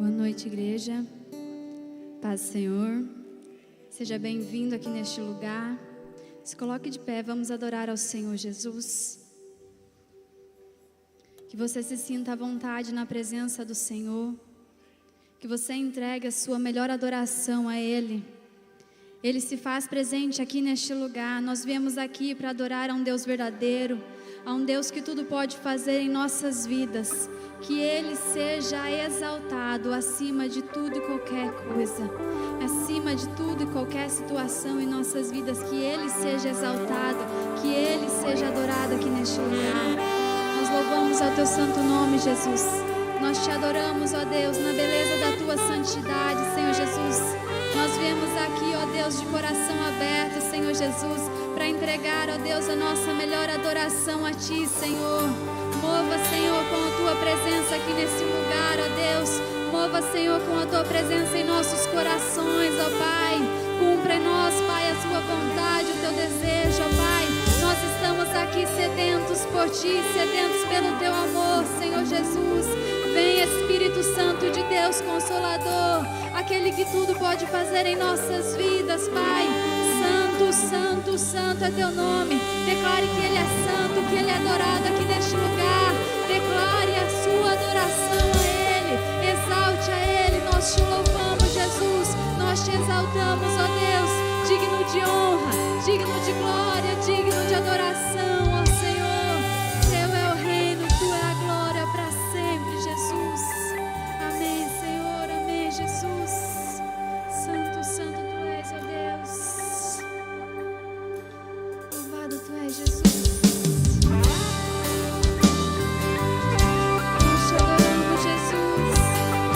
Boa noite, igreja. Paz do Senhor. Seja bem-vindo aqui neste lugar. Se coloque de pé, vamos adorar ao Senhor Jesus. Que você se sinta à vontade na presença do Senhor. Que você entregue a sua melhor adoração a Ele. Ele se faz presente aqui neste lugar. Nós viemos aqui para adorar a um Deus verdadeiro, a um Deus que tudo pode fazer em nossas vidas. Que Ele seja exaltado acima de tudo e qualquer coisa, acima de tudo e qualquer situação em nossas vidas. Que Ele seja exaltado, que Ele seja adorado aqui neste lugar. Nós louvamos ao Teu santo nome, Jesus. Nós Te adoramos, ó Deus, na beleza da Tua santidade, Senhor Jesus. Nós viemos aqui, ó Deus, de coração aberto, Senhor Jesus, para entregar, ó Deus, a nossa melhor adoração a Ti, Senhor. Mova, Senhor, com a Tua presença aqui nesse lugar, ó Deus. Mova, Senhor, com a Tua presença em nossos corações, ó Pai. Cumpra em nós, Pai, a Sua vontade, o Teu desejo, ó Pai. Nós estamos aqui sedentos por Ti, sedentos pelo Teu amor, Senhor Jesus. Vem, Espírito Santo de Deus, Consolador, aquele que tudo pode fazer em nossas vidas, Pai. Santo, Santo, Santo é Teu nome. Declare que Ele é santo, que Ele é adorado aqui neste lugar. Declare a sua adoração a Ele. Exalte a Ele. Nós Te louvamos, Jesus. Nós Te exaltamos, ó Deus. Digno de honra, digno de glória, digno de adoração, ó Senhor. Teu é o reino, Tua é a glória para sempre, Jesus. Amém, Senhor. Amém, Jesus. Santo, Santo Tu és, ó Deus. Louvado Tu és, Jesus. Nós Te adoramos, Jesus.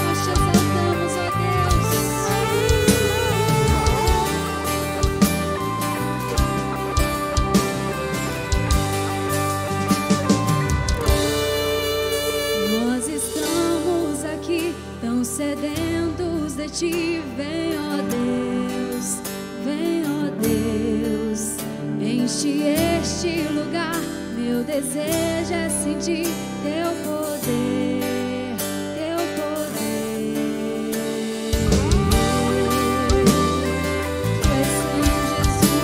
Nós Te exaltamos, ó Deus. Nós estamos aqui tão sedentos de Ti. Vem, ó Deus. Vem, ó Deus. Enche este lugar. Meu desejo é sentir Teu poder, Teu poder. Tu és Santo, Jesus.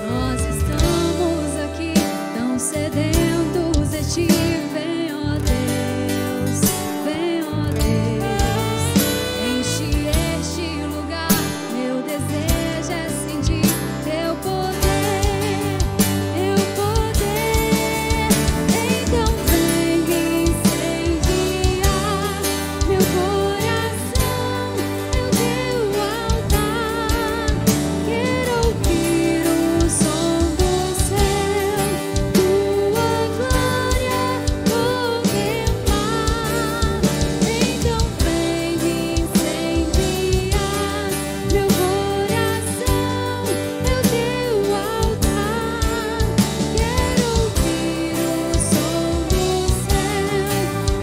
Nós estamos aqui tão sedentos de Ti. Vem, ó Deus. Vem, ó Deus. Enche este lugar. Meu desejo é sentir Teu poder, Teu poder. Então vem incendiar meu coração, Teu altar. Quero ouvir o som do céu, Tua glória contemplar. Então vem incendiar meu coração, Teu altar. Quero ouvir o som do céu,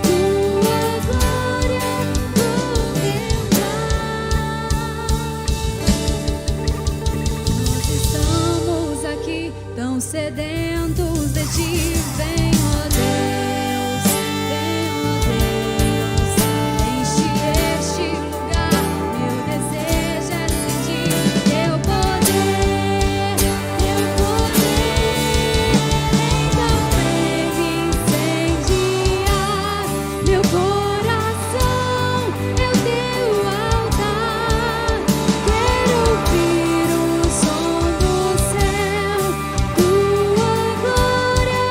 Tua glória contemplar. Nós estamos aqui tão sedentos de Ti. Vem, ó Deus. Vem, ó Deus. Enche este lugar. Meu desejo é sentir Teu poder, Teu poder. Então vem incendiar meu coração, Teu altar. Quero ouvir o som do céu, Tua glória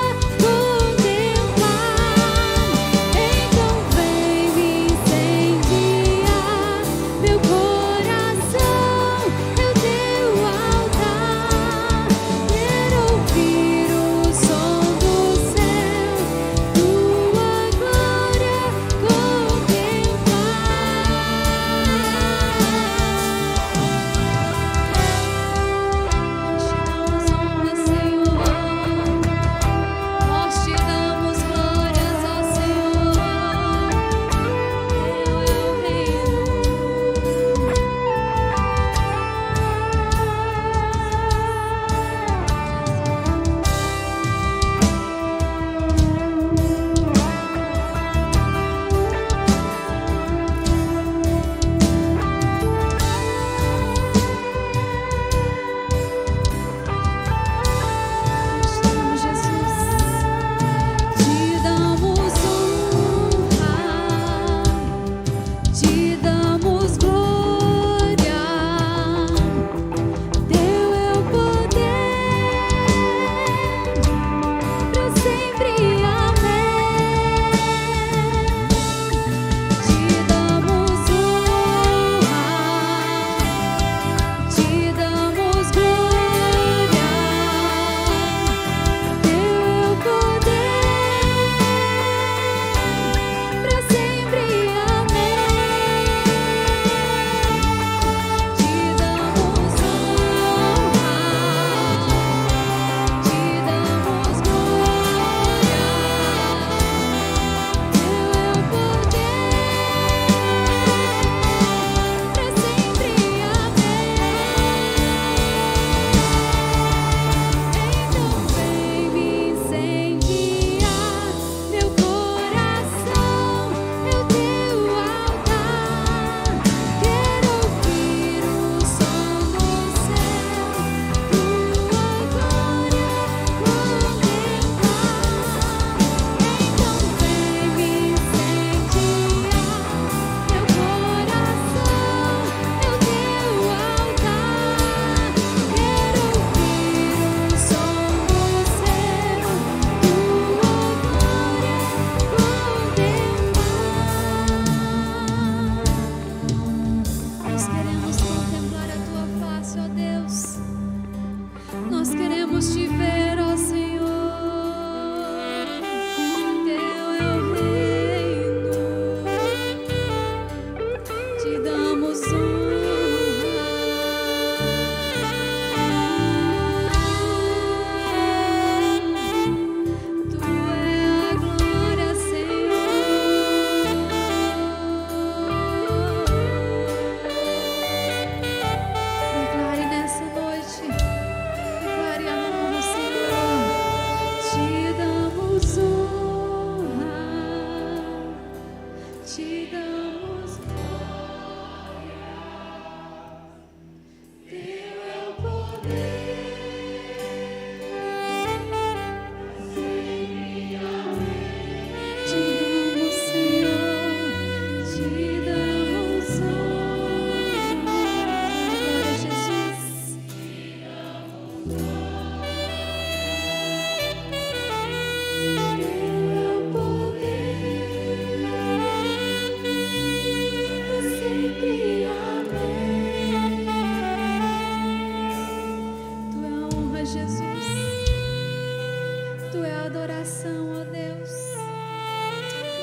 é a adoração, ó Deus.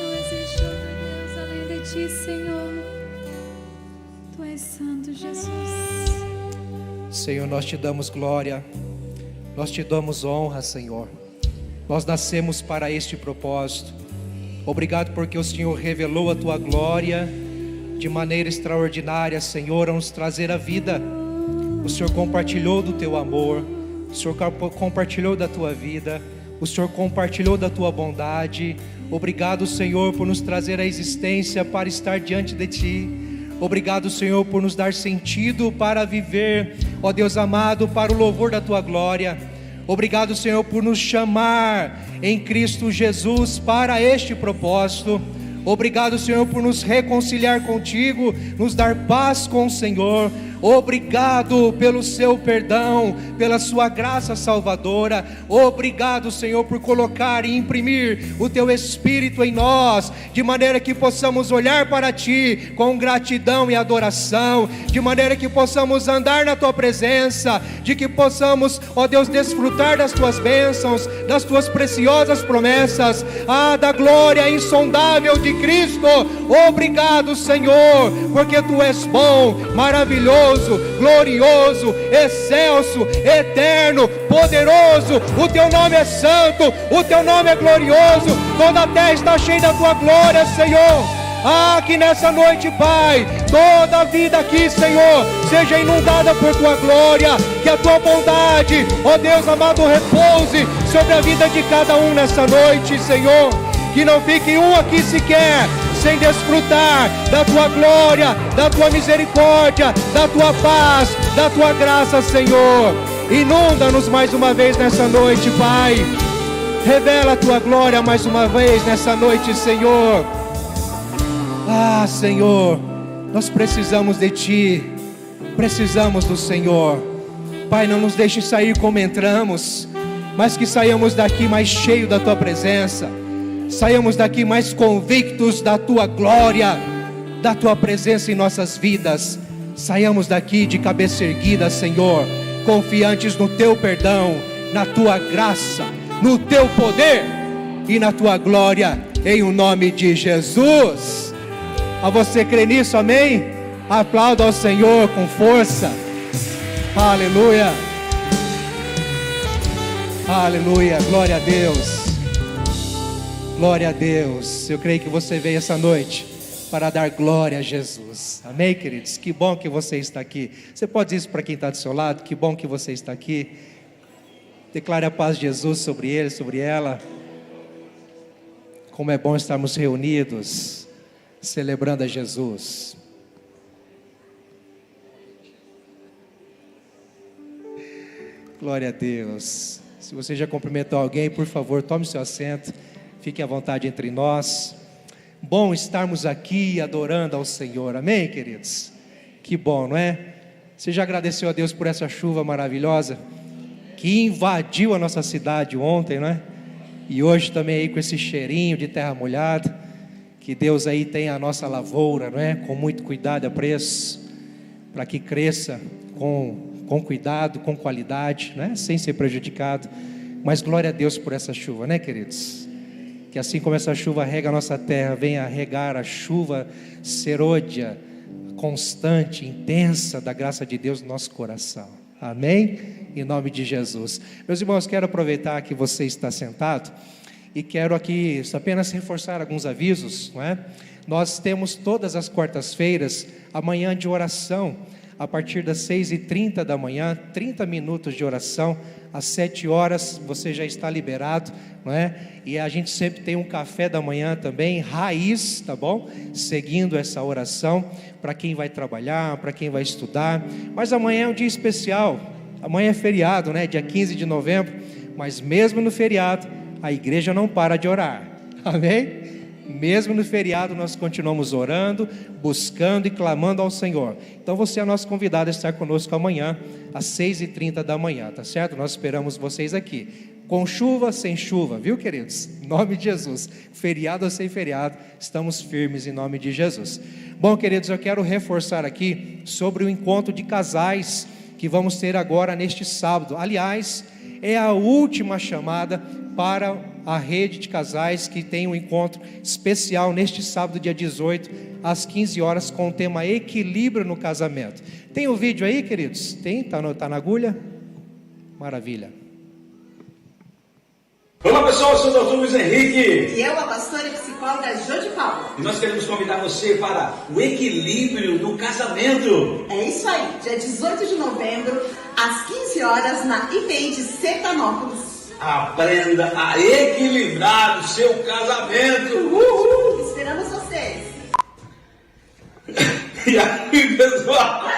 Não existe outro Deus além de ti, Senhor. Tu és santo, Jesus. Senhor, nós te damos glória, nós te damos honra, Senhor. Nós nascemos para este propósito. Obrigado porque o Senhor revelou a tua glória de maneira extraordinária, Senhor, a nos trazer a vida. O Senhor compartilhou do teu amor, o Senhor compartilhou da tua vida, o Senhor compartilhou da tua bondade. Obrigado, Senhor, por nos trazer a existência para estar diante de ti. Obrigado, Senhor, por nos dar sentido para viver, ó Deus amado, para o louvor da tua glória. Obrigado, Senhor, por nos chamar em Cristo Jesus para este propósito. Obrigado, Senhor, por nos reconciliar contigo, nos dar paz com o Senhor. Obrigado pelo seu perdão, pela sua graça salvadora. Obrigado, Senhor, por colocar e imprimir o teu Espírito em nós, de maneira que possamos olhar para ti com gratidão e adoração, de maneira que possamos andar na tua presença, de que possamos, ó Deus, desfrutar das tuas bênçãos, das tuas preciosas promessas, da glória insondável de Cristo. Obrigado, Senhor, porque tu és bom, maravilhoso, glorioso, excelso, eterno, poderoso. O teu nome é santo, o teu nome é glorioso. Toda a terra está cheia da tua glória, Senhor. Que nessa noite, Pai, toda a vida aqui, Senhor, seja inundada por tua glória. Que a tua bondade, ó Deus amado, repouse sobre a vida de cada um nessa noite, Senhor. Que não fique um aqui sequer sem desfrutar da tua glória, da tua misericórdia, da tua paz, da tua graça, Senhor. Inunda-nos mais uma vez nessa noite, Pai. Revela a tua glória mais uma vez nessa noite, Senhor. Senhor, nós precisamos de ti, precisamos do Senhor. Pai, não nos deixe sair como entramos, mas que saiamos daqui mais cheios da tua presença. Saiamos daqui mais convictos da tua glória, da tua presença em nossas vidas. Saiamos daqui de cabeça erguida, Senhor, confiantes no teu perdão, na tua graça, no teu poder e na tua glória, em o nome de Jesus. A você crê nisso, amém? Aplauda ao Senhor com força. Aleluia. Aleluia, glória a Deus. Glória a Deus. Eu creio que você veio essa noite para dar glória a Jesus. Amém, queridos? Que bom que você está aqui. Você pode dizer isso para quem está do seu lado? Que bom que você está aqui. Declare a paz de Jesus sobre ele, sobre ela. Como é bom estarmos reunidos, celebrando a Jesus. Glória a Deus. Se você já cumprimentou alguém, por favor, tome seu assento. Fique à vontade entre nós. Bom estarmos aqui adorando ao Senhor. Amém, queridos? Que bom, não é? Você já agradeceu a Deus por essa chuva maravilhosa que invadiu a nossa cidade ontem, não é? E hoje também aí com esse cheirinho de terra molhada. Que Deus aí tenha a nossa lavoura, não é? Com muito cuidado e apreço, para que cresça com cuidado, com qualidade, não é? Sem ser prejudicado. Mas glória a Deus por essa chuva, né, queridos? Que assim como essa chuva rega a nossa terra, venha regar a chuva serôdia, constante, intensa da graça de Deus no nosso coração. Amém? Em nome de Jesus. Meus irmãos, quero aproveitar que você está sentado e quero aqui apenas reforçar alguns avisos, não é? Nós temos todas as quartas-feiras a manhã de oração, a partir das 6h30 da manhã, 30 minutos de oração. Às 7 horas você já está liberado, não é? E a gente sempre tem um café da manhã também, raiz, tá bom? Seguindo essa oração, para quem vai trabalhar, para quem vai estudar. Mas amanhã é um dia especial, amanhã é feriado, né? Dia 15 de novembro, mas mesmo no feriado, a igreja não para de orar, amém? Mesmo no feriado nós continuamos orando, buscando e clamando ao Senhor. Então você é nosso convidado a estar conosco amanhã, às 6h30 da manhã, tá certo? Nós esperamos vocês aqui, com chuva, sem chuva, viu, queridos? Em nome de Jesus, feriado ou sem feriado, estamos firmes em nome de Jesus. Bom, queridos, eu quero reforçar aqui sobre o encontro de casais que vamos ter agora neste sábado. Aliás, é a última chamada para a rede de casais que tem um encontro especial neste sábado, dia 18, às 15 horas, com o tema Equilíbrio no Casamento. Tem o vídeo aí, queridos? Tem? Tá na agulha? Maravilha. Olá pessoal, eu sou o Dr. Luiz Henrique. E eu, a pastora e psicóloga Jô de Paula. E nós queremos convidar você para o equilíbrio no casamento. É isso aí, dia 18 de novembro, às 15 horas, na IPI de Sertanópolis. Aprenda a equilibrar o seu casamento. Uhul! Esperamos vocês. E aí, pessoal?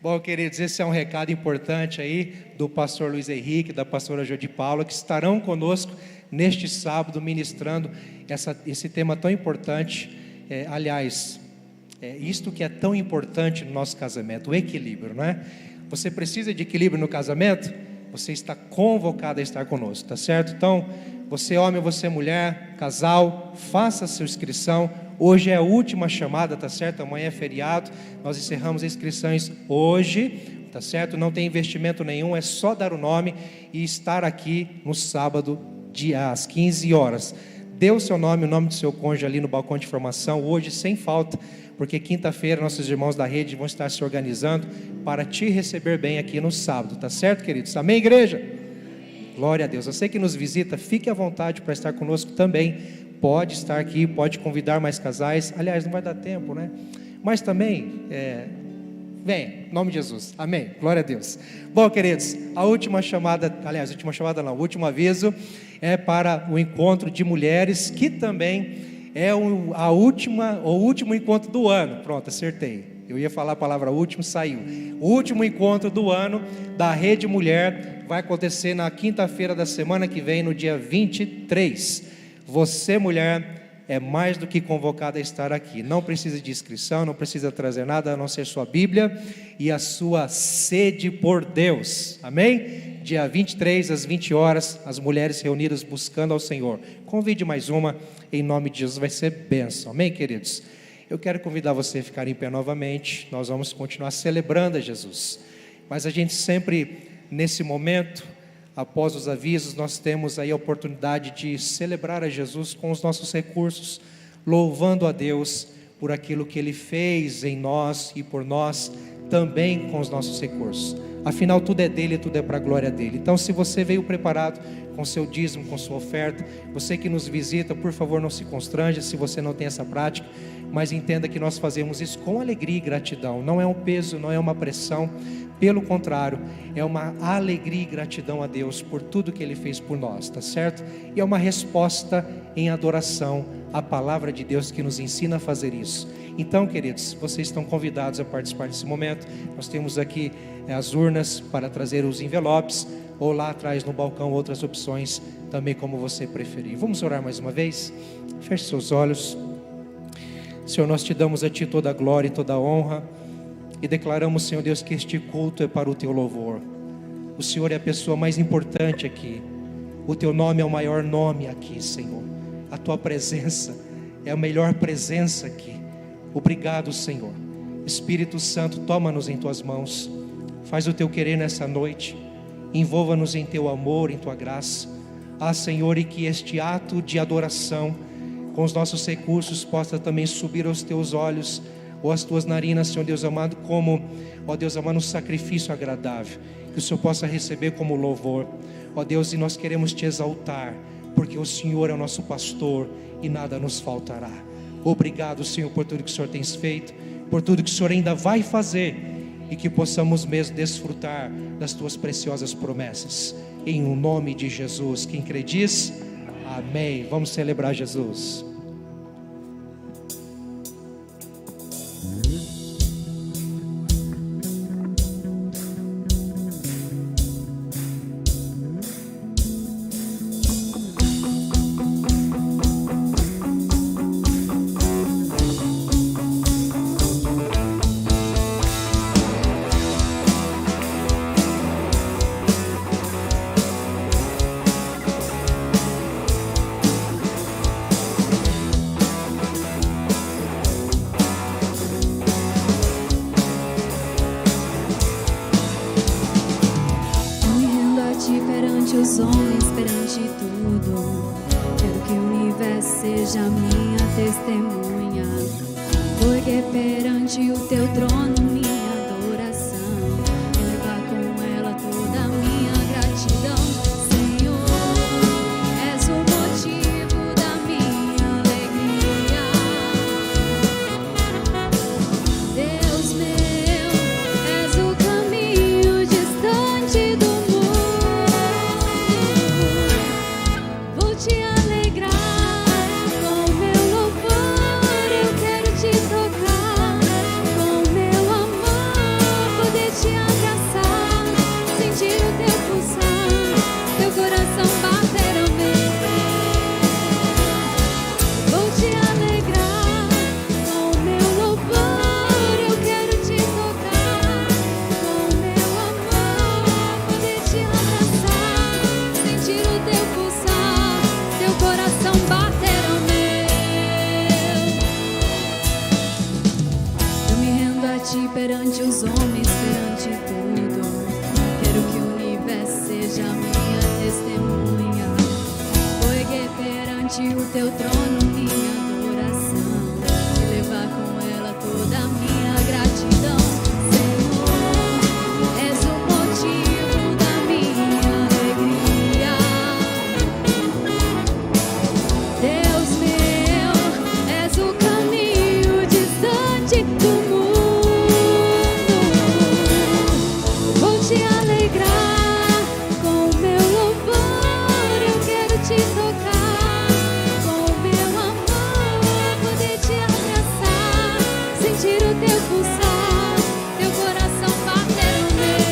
Bom, queridos, esse é um recado importante aí do pastor Luiz Henrique, da pastora Jô de Paula, que estarão conosco neste sábado ministrando esse tema tão importante. Isto que é tão importante no nosso casamento, o equilíbrio, não é? Você precisa de equilíbrio no casamento? Você está convocado a estar conosco, tá certo? Então, você homem, você mulher, casal, faça a sua inscrição. Hoje é a última chamada, tá certo? Amanhã é feriado, nós encerramos as inscrições hoje, tá certo? Não tem investimento nenhum, é só dar o nome e estar aqui no sábado, às 15 horas. Dê o seu nome, o nome do seu cônjuge ali no balcão de formação, hoje sem falta, porque quinta-feira nossos irmãos da rede vão estar se organizando para te receber bem aqui no sábado, tá certo, queridos? Amém, igreja? Glória a Deus. Você que nos visita, fique à vontade para estar conosco também. Pode estar aqui, pode convidar mais casais. Aliás, não vai dar tempo, né? Mas também, vem, em nome de Jesus. Amém. Glória a Deus. Bom, queridos, o último aviso é para o encontro de mulheres, que também é o último encontro do ano. Pronto, acertei. Eu ia falar a palavra último, saiu. O último encontro do ano da Rede Mulher vai acontecer na quinta-feira da semana que vem, no dia 23. Você, mulher, é mais do que convocada a estar aqui. Não precisa de inscrição, não precisa trazer nada a não ser sua Bíblia e a sua sede por Deus. Amém? Dia 23 às 20 horas, as mulheres reunidas buscando ao Senhor. Convide mais uma, em nome de Jesus, vai ser bênção. Amém, queridos? Eu quero convidar você a ficar em pé novamente. Nós vamos continuar celebrando a Jesus. Mas a gente sempre, nesse momento, após os avisos, nós temos aí a oportunidade de celebrar a Jesus com os nossos recursos, louvando a Deus por aquilo que Ele fez em nós e por nós, também com os nossos recursos. Afinal, tudo é dele, tudo é para a glória dele. Então, se você veio preparado com seu dízimo, com sua oferta, você que nos visita, por favor, não se constranja se você não tem essa prática, mas entenda que nós fazemos isso com alegria e gratidão. Não é um peso, não é uma pressão, pelo contrário, é uma alegria e gratidão a Deus por tudo que Ele fez por nós, tá certo? E é uma resposta em adoração à palavra de Deus que nos ensina a fazer isso. Então, queridos, vocês estão convidados a participar desse momento. Nós temos aqui as urnas para trazer os envelopes, ou lá atrás no balcão outras opções, também como você preferir. Vamos orar mais uma vez? Feche seus olhos. Senhor, nós te damos a Ti toda a glória e toda a honra, e declaramos, Senhor Deus, que este culto é para o Teu louvor. O Senhor é a pessoa mais importante aqui, o Teu nome é o maior nome aqui, Senhor. A Tua presença é a melhor presença aqui. Obrigado, Senhor. Espírito Santo, toma-nos em Tuas mãos, faz o Teu querer nessa noite, envolva-nos em Teu amor, em Tua graça. Senhor, e que este ato de adoração com os nossos recursos possa também subir aos Teus olhos, ou às Tuas narinas, Senhor Deus amado, como, ó Deus amado, um sacrifício agradável, que o Senhor possa receber como louvor, ó Deus, e nós queremos Te exaltar, porque o Senhor é o nosso pastor e nada nos faltará. Obrigado, Senhor, por tudo que o Senhor tem feito, por tudo que o Senhor ainda vai fazer, e que possamos mesmo desfrutar das Tuas preciosas promessas, em o nome de Jesus. Quem crê diz amém. Vamos celebrar Jesus. perante os homens, perante tudo. Quero que o universo seja minha testemunha, porque perante o teu trono minha adoração, e levar com ela toda a minha gratidão. Senhor, és o motivo da minha alegria. Deus meu, és o caminho distante do mundo. Vou te alegrar com meu louvor, eu quero te tocar com meu amor, poder te abraçar, sentir o teu pulsar, teu coração bater ao meu. Vou te alegrar com meu louvor, eu quero te tocar com meu amor, poder te abraçar, sentir o teu pulsar, teu coração bater ao meu. Eu me rendo a ti perante os homens, perante tudo. Quero que o universo seja minha testemunha, porque perante o teu trono minha adoração, e levar com ela toda a minha gratidão. Senhor, és o motivo da minha alegria. Deus meu, és o caminho distante do mundo. Vou te alegrar com meu louvor, eu quero te tocar com meu amor, poder te abraçar, sentir o teu pulsar, teu coração bater ao meu.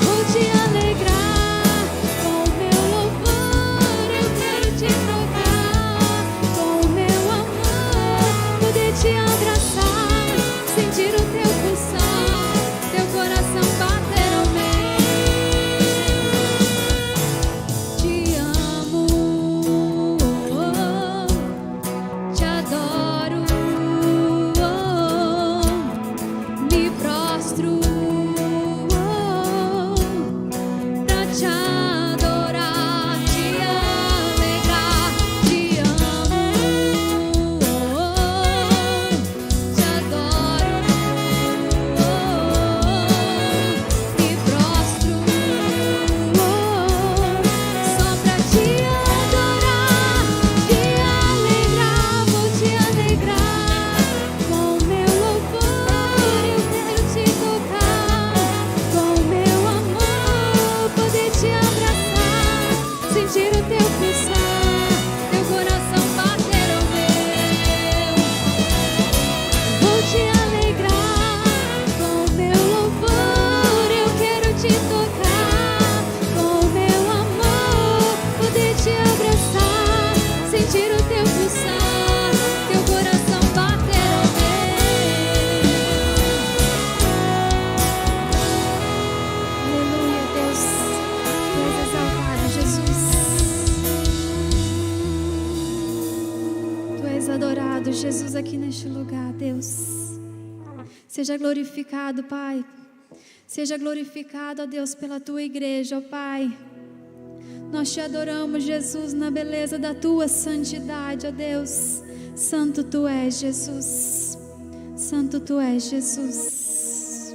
Vou te alegrar com meu louvor, eu quero te tocar com meu amor, poder te abraçar, sentir o teu pulsar, teu coração bater ao meu. Te amo, te adoro, me prostro pra te adorar, te alegrar. Te amo, te adoro, me prostro só pra te adorar, te alegrar. Vou te alegrar com meu louvor, eu quero te tocar com meu amor, poder te abraçar, sentir o teu pulsar, teu coração bater ao meu. Vou te alegrar com meu louvor, eu quero te tocar com meu amor, poder te abraçar, sentir o teu pulsar, teu coração bater ao meu. Aleluia, Deus, tu és exaltado, Jesus. Tu és adorado, Jesus, aqui neste lugar, Deus. Seja glorificado, Pai. Seja glorificado, ó Deus, pela tua igreja, ó Pai. Nós te adoramos, Jesus, na beleza da tua santidade, ó Deus. Santo tu és, Jesus. Santo tu és, Jesus.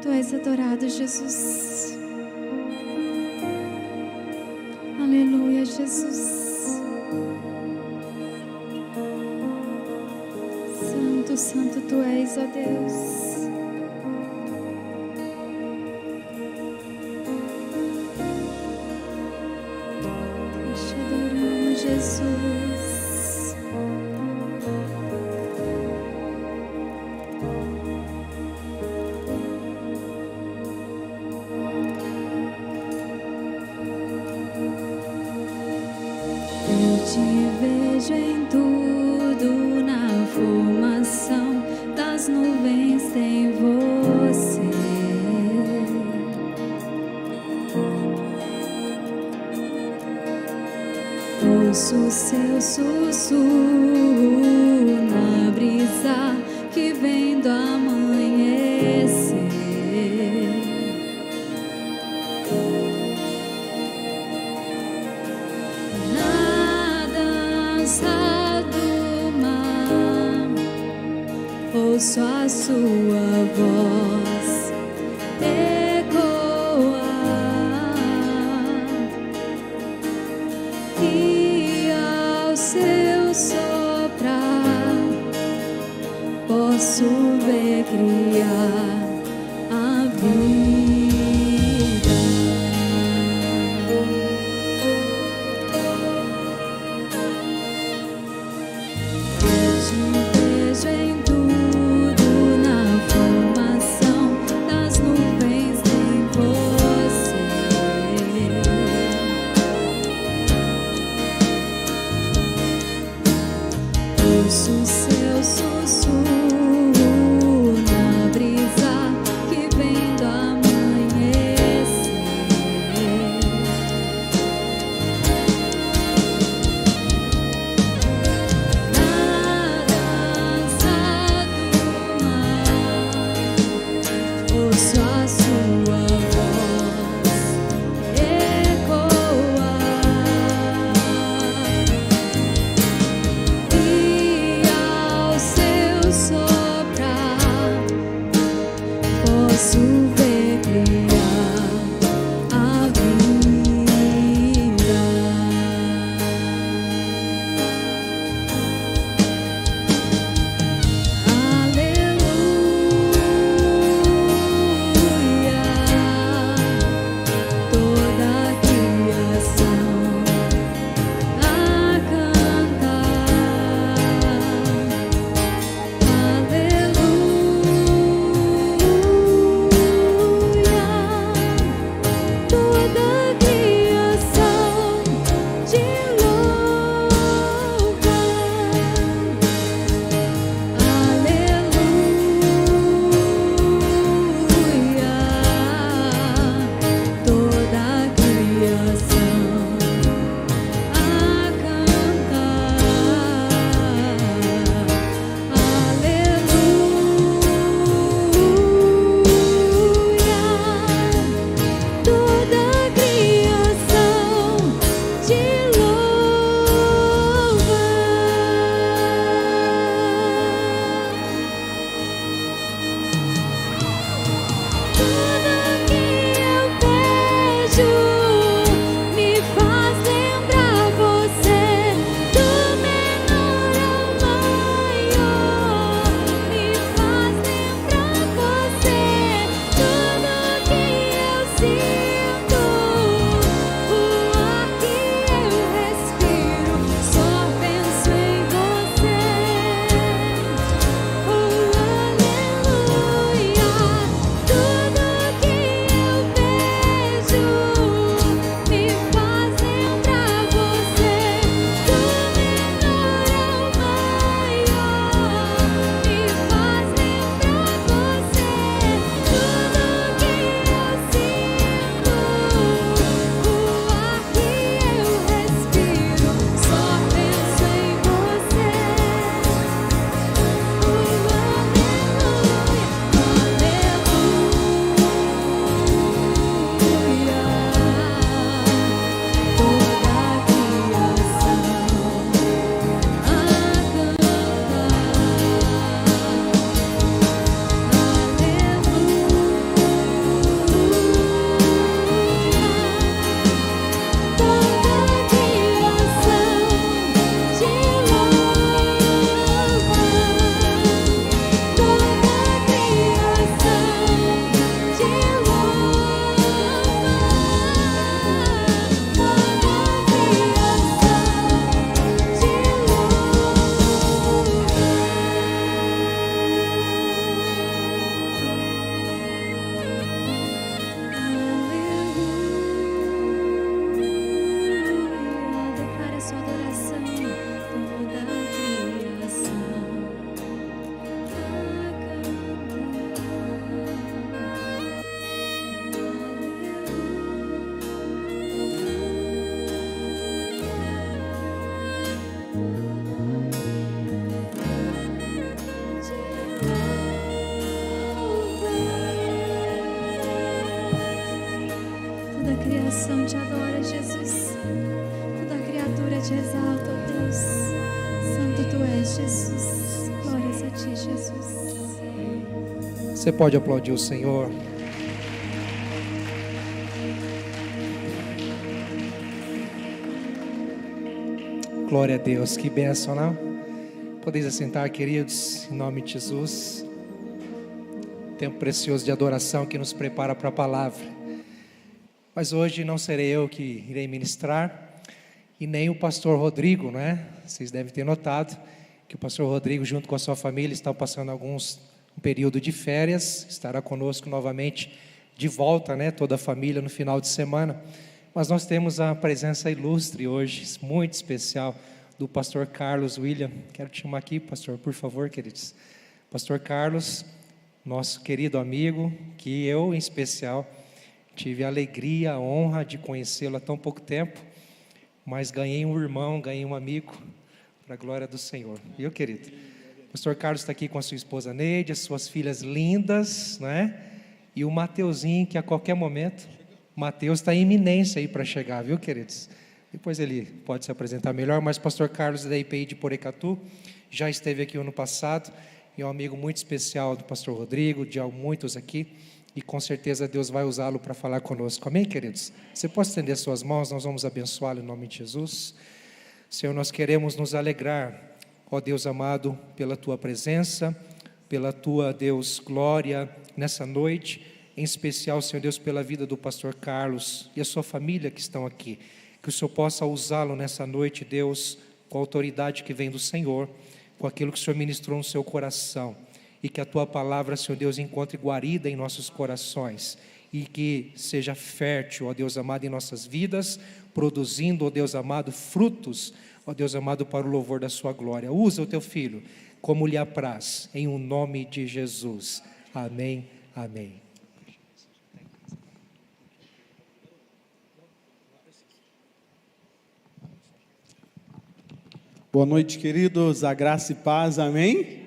Tu és adorado, Jesus. Aleluia, Jesus. Santo, santo tu és, ó Deus. Nós te adoramos, Jesus. Eu te vejo em tudo, na formação das nuvens tem você. Ouço seu sussurro na brisa que vem do amanhecer. ouço a sua voz ecoar e ao seu soprar posso ver criar a vida. Ouço o seu sussurro na brisa que vem do amanhecer. Na dança do mar, ouço a sua voz ecoar. Posso ver criar a vida. Aleluia, toda a criação a cantar. criação te adora, Jesus. Toda criatura te exalta, ó Deus. Santo tu és, Jesus. Glórias a ti, Jesus. Você pode aplaudir o Senhor. Glória a Deus, que bênção, não? Podeis assentar, queridos, em nome de Jesus. Tempo precioso de adoração que nos prepara para a palavra. Mas hoje não serei eu que irei ministrar, e nem o pastor Rodrigo, não é? Vocês devem ter notado que o pastor Rodrigo, junto com a sua família, está passando um período de férias, estará conosco novamente de volta, né? Toda a família no final de semana. Mas nós temos a presença ilustre hoje, muito especial, do pastor Carlos William. Quero te chamar aqui, pastor, por favor, queridos. Pastor Carlos, nosso querido amigo, que eu, em especial, tive a alegria, a honra de conhecê-lo há tão pouco tempo, mas ganhei um irmão, ganhei um amigo, para a glória do Senhor. Viu, querido? O pastor Carlos está aqui com a sua esposa Neide, as suas filhas lindas, né? E o Mateuzinho, que a qualquer momento... Mateus está em iminência aí para chegar, viu, queridos? Depois ele pode se apresentar melhor, mas o pastor Carlos da IPI de Porecatu já esteve aqui ano passado, e é um amigo muito especial do pastor Rodrigo, de muitos aqui, e com certeza Deus vai usá-lo para falar conosco. Amém, queridos? Você pode estender suas mãos, nós vamos abençoá-lo em nome de Jesus. Senhor, nós queremos nos alegrar, ó Deus amado, pela Tua presença, pela Tua, Deus, glória nessa noite, em especial, Senhor Deus, pela vida do pastor Carlos e a sua família que estão aqui. Que o Senhor possa usá-lo nessa noite, Deus, com a autoridade que vem do Senhor, com aquilo que o Senhor ministrou no seu coração. E que a Tua palavra, Senhor Deus, encontre guarida em nossos corações. E que seja fértil, ó Deus amado, em nossas vidas, produzindo, ó Deus amado, frutos, ó Deus amado, para o louvor da sua glória. Usa o Teu Filho como lhe apraz, em o nome de Jesus. Amém, amém. Boa noite, queridos, a graça e paz, amém?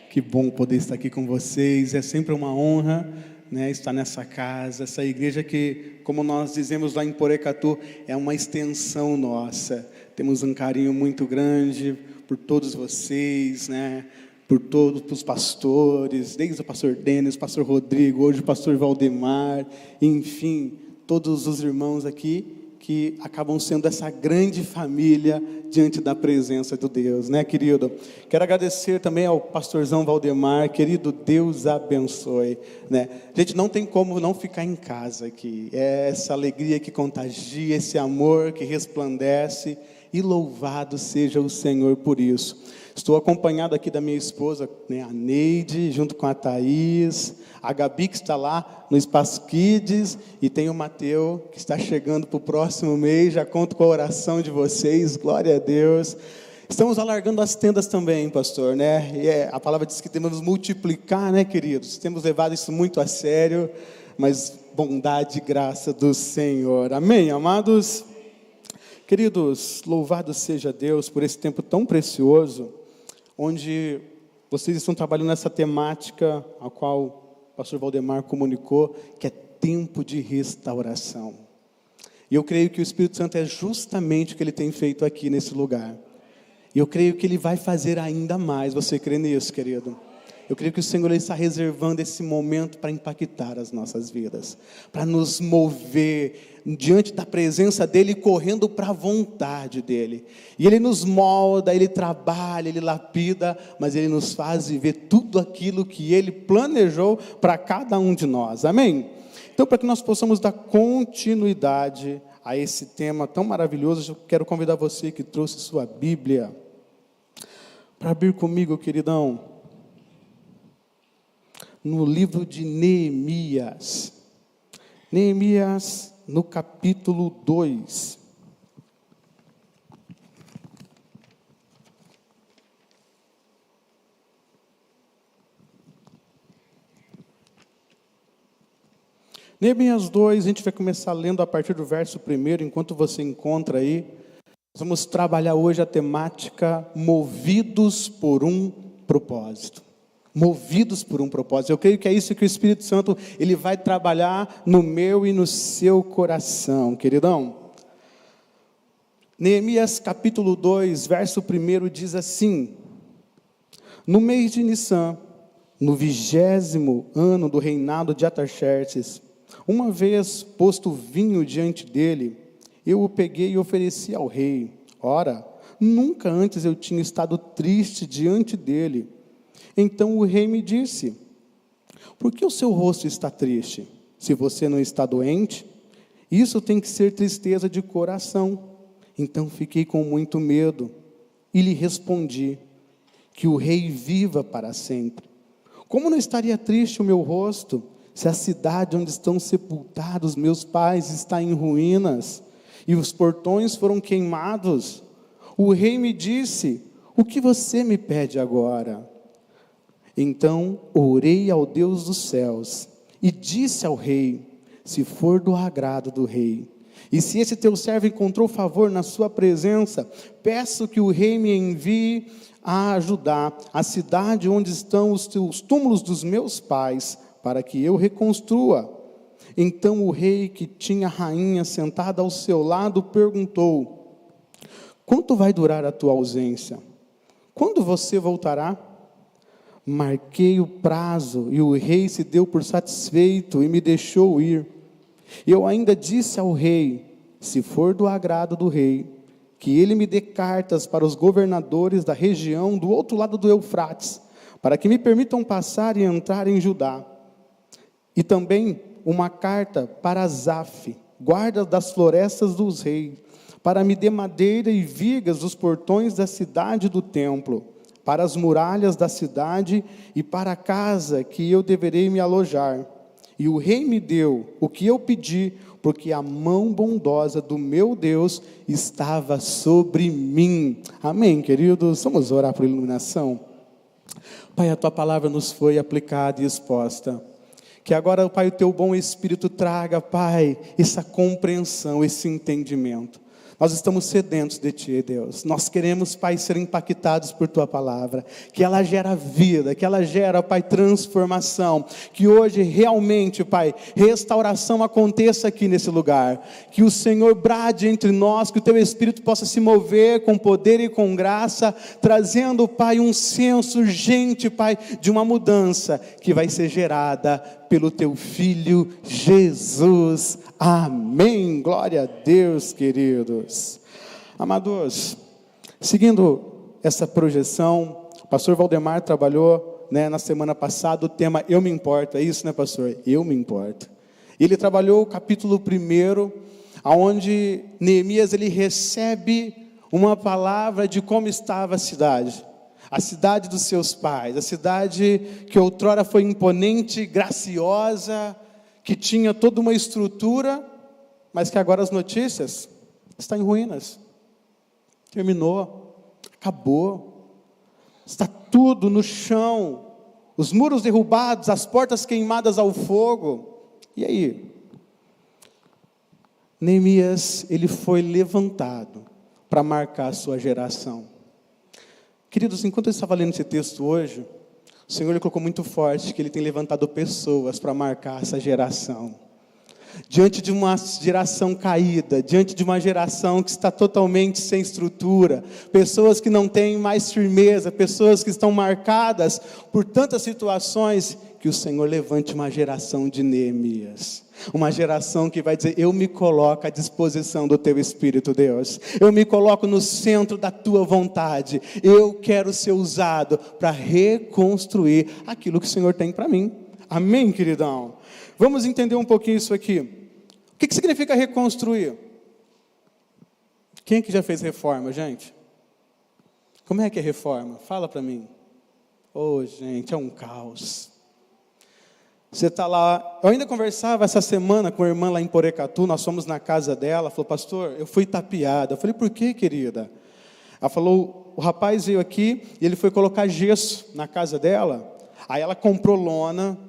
Que bom poder estar aqui com vocês, é sempre uma honra, né, estar nessa casa, essa igreja que, como nós dizemos lá em Porecatu, é uma extensão nossa. Temos um carinho muito grande por todos vocês, né, por todos os pastores, desde o pastor Denis, o pastor Rodrigo, hoje o pastor Valdemar, enfim, todos os irmãos aqui, que acabam sendo essa grande família diante da presença de Deus, né, querido? Quero agradecer também ao pastorzão Valdemar, querido, Deus abençoe, né? Gente, não tem como não ficar em casa aqui, é essa alegria que contagia, esse amor que resplandece, e louvado seja o Senhor por isso. Estou acompanhado aqui da minha esposa, né, a Neide, junto com a Thaís, a Gabi, que está lá no Espaço Kids, e tem o Mateus, que está chegando para o próximo mês. Já conto com a oração de vocês, glória a Deus. Estamos alargando as tendas também, pastor, né? E a palavra diz que temos que multiplicar, né, queridos? Temos levado isso muito a sério, mas bondade e graça do Senhor. Amém, amados? Queridos, louvado seja Deus por esse tempo tão precioso, onde vocês estão trabalhando nessa temática, a qual o pastor Valdemar comunicou, que é tempo de restauração. E eu creio que o Espírito Santo é justamente o que Ele tem feito aqui nesse lugar. E eu creio que Ele vai fazer ainda mais. Você crê nisso, querido? Eu creio que o Senhor está reservando esse momento para impactar as nossas vidas, para nos mover diante da presença dEle, correndo para a vontade dEle. E Ele nos molda, Ele trabalha, Ele lapida, mas Ele nos faz viver tudo aquilo que Ele planejou para cada um de nós. Amém? Então, para que nós possamos dar continuidade a esse tema tão maravilhoso, eu quero convidar você que trouxe sua Bíblia para abrir comigo, queridão, no livro de Neemias. Neemias, no capítulo 2. Neemias 2, a gente vai começar lendo a partir do verso 1, enquanto você encontra aí. Nós vamos trabalhar hoje a temática movidos por um propósito. Movidos por um propósito. Eu creio que é isso que o Espírito Santo ele vai trabalhar no meu e no seu coração, queridão. Neemias capítulo 2, verso 1 diz assim: No mês de Nissan, no 20º ano do reinado de Artaxerxes, uma vez posto vinho diante dele, eu o peguei e ofereci ao rei. Ora, nunca antes eu tinha estado triste diante dele. Então o rei me disse: por que o seu rosto está triste? Se você não está doente, isso tem que ser tristeza de coração. Então fiquei com muito medo e lhe respondi: que o rei viva para sempre. Como não estaria triste o meu rosto, se a cidade onde estão sepultados meus pais está em ruínas, e os portões foram queimados? O rei me disse: o que você me pede agora? Então orei ao Deus dos céus, e disse ao rei: se for do agrado do rei, e se esse teu servo encontrou favor na sua presença, peço que o rei me envie a ajudar a cidade onde estão os túmulos dos meus pais, para que eu reconstrua. Então o rei, que tinha a rainha sentada ao seu lado, perguntou: quanto vai durar a tua ausência? Quando você voltará? Marquei o prazo, e o rei se deu por satisfeito e me deixou ir. Eu ainda disse ao rei: se for do agrado do rei, que ele me dê cartas para os governadores da região do outro lado do Eufrates, para que me permitam passar e entrar em Judá. E também uma carta para Asaf, guarda das florestas dos reis, para me dê madeira e vigas dos portões da cidade e do templo, para as muralhas da cidade e para a casa que eu deverei me alojar. E o rei me deu o que eu pedi, porque a mão bondosa do meu Deus estava sobre mim. Amém, queridos? Vamos orar por iluminação? Pai, a tua palavra nos foi aplicada e exposta. Que agora, Pai, o teu bom Espírito traga, Pai, essa compreensão, esse entendimento. Nós estamos sedentos de Ti, Deus. Nós queremos, Pai, ser impactados por Tua palavra. Que ela gera vida, que ela gera, Pai, transformação. Que hoje realmente, Pai, restauração aconteça aqui nesse lugar. Que o Senhor brade entre nós, que o Teu Espírito possa se mover com poder e com graça, trazendo, Pai, um senso urgente, Pai, de uma mudança que vai ser gerada pelo Teu Filho Jesus. Amém. Glória a Deus, queridos. Amados, seguindo essa projeção, o pastor Valdemar trabalhou, na semana passada o tema Eu Me Importo. É isso, né, pastor? Eu me importo. Ele trabalhou o capítulo 1, onde Neemias ele recebe uma palavra de como estava a cidade dos seus pais, a cidade que outrora foi imponente, graciosa, que tinha toda uma estrutura, mas que agora as notícias está em ruínas. Terminou, acabou, está tudo no chão, os muros derrubados, as portas queimadas ao fogo. E aí? Neemias, ele foi levantado para marcar a sua geração. Queridos, enquanto eu estava lendo esse texto hoje, o Senhor ele colocou muito forte que Ele tem levantado pessoas para marcar essa geração. Diante de uma geração caída, diante de uma geração que está totalmente sem estrutura, pessoas que não têm mais firmeza, pessoas que estão marcadas por tantas situações, que o Senhor levante uma geração de Neemias. Uma geração que vai dizer: eu me coloco à disposição do Teu Espírito, Deus. Eu me coloco no centro da Tua vontade. Eu quero ser usado para reconstruir aquilo que o Senhor tem para mim. Amém, queridão? Vamos entender um pouquinho isso aqui. O que significa reconstruir? Quem que já fez reforma, gente? Como é que é reforma? Fala para mim. Gente, é um caos. Você está lá, eu ainda conversava essa semana com a irmã lá em Porecatu, nós fomos na casa dela, ela falou: pastor, eu fui tapeada. Eu falei: por quê, querida? Ela falou: o rapaz veio aqui e ele foi colocar gesso na casa dela, aí ela comprou lona,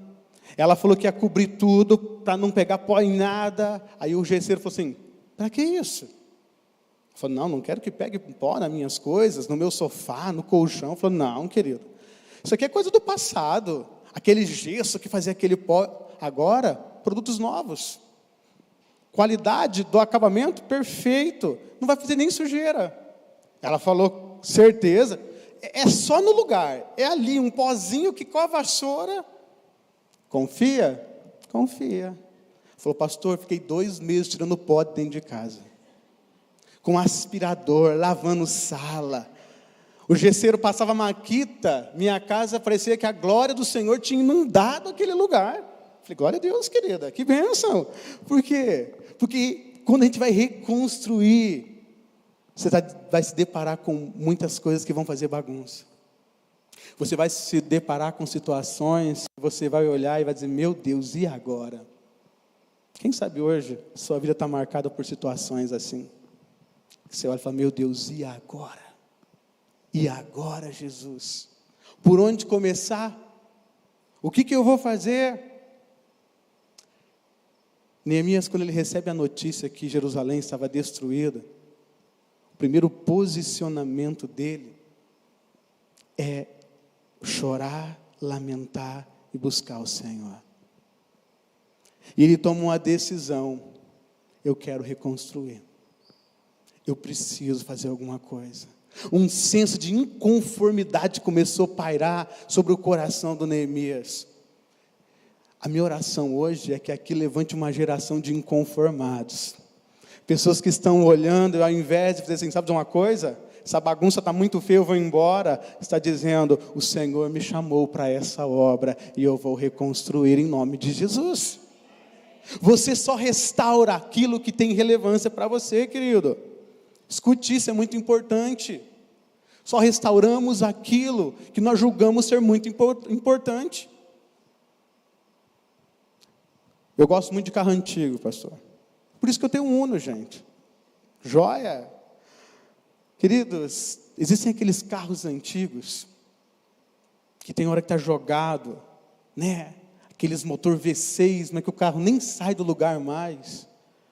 ela falou que ia cobrir tudo, para não pegar pó em nada, aí o gesseiro falou assim: para que isso? Ela falou: não quero que pegue pó nas minhas coisas, no meu sofá, no colchão. Ela falou: não, querido, isso aqui é coisa do passado. Aquele gesso que fazia aquele pó, agora, produtos novos. Qualidade do acabamento, perfeito. Não vai fazer nem sujeira. Ela falou: certeza. é só no lugar, é ali um pozinho que com a vassoura, confia? Confia. Falou, pastor, fiquei 2 meses tirando pó de dentro de casa, com aspirador, lavando sala, o gesseiro passava maquita, minha casa parecia que a glória do Senhor tinha inundado aquele lugar. Falei, glória a Deus, querida, que bênção. Por quê? Porque quando a gente vai reconstruir, você vai se deparar com muitas coisas que vão fazer bagunça. Você vai se deparar com situações que você vai olhar e vai dizer, meu Deus, e agora? Quem sabe hoje, sua vida está marcada por situações assim. Você olha e fala, meu Deus, e agora? E agora, Jesus? Por onde começar? O que eu vou fazer? Neemias, quando ele recebe a notícia que Jerusalém estava destruída, o primeiro posicionamento dele é chorar, lamentar e buscar o Senhor. E ele toma uma decisão, eu quero reconstruir, eu preciso fazer alguma coisa. Um senso de inconformidade começou a pairar sobre o coração do Neemias. A minha oração hoje é que aqui levante uma geração de inconformados. Pessoas que estão olhando, ao invés de dizer assim, sabe de uma coisa? Essa bagunça está muito feia, eu vou embora. Está dizendo, o Senhor me chamou para essa obra e eu vou reconstruir em nome de Jesus. Você só restaura aquilo que tem relevância para você, querido. Escute isso, é muito importante. Só restauramos aquilo que nós julgamos ser muito importante. Eu gosto muito de carro antigo, pastor. Por isso que eu tenho um Uno, gente. Joia. Queridos, existem aqueles carros antigos que tem hora que está jogado, né? Aqueles motor V6, mas que o carro nem sai do lugar mais.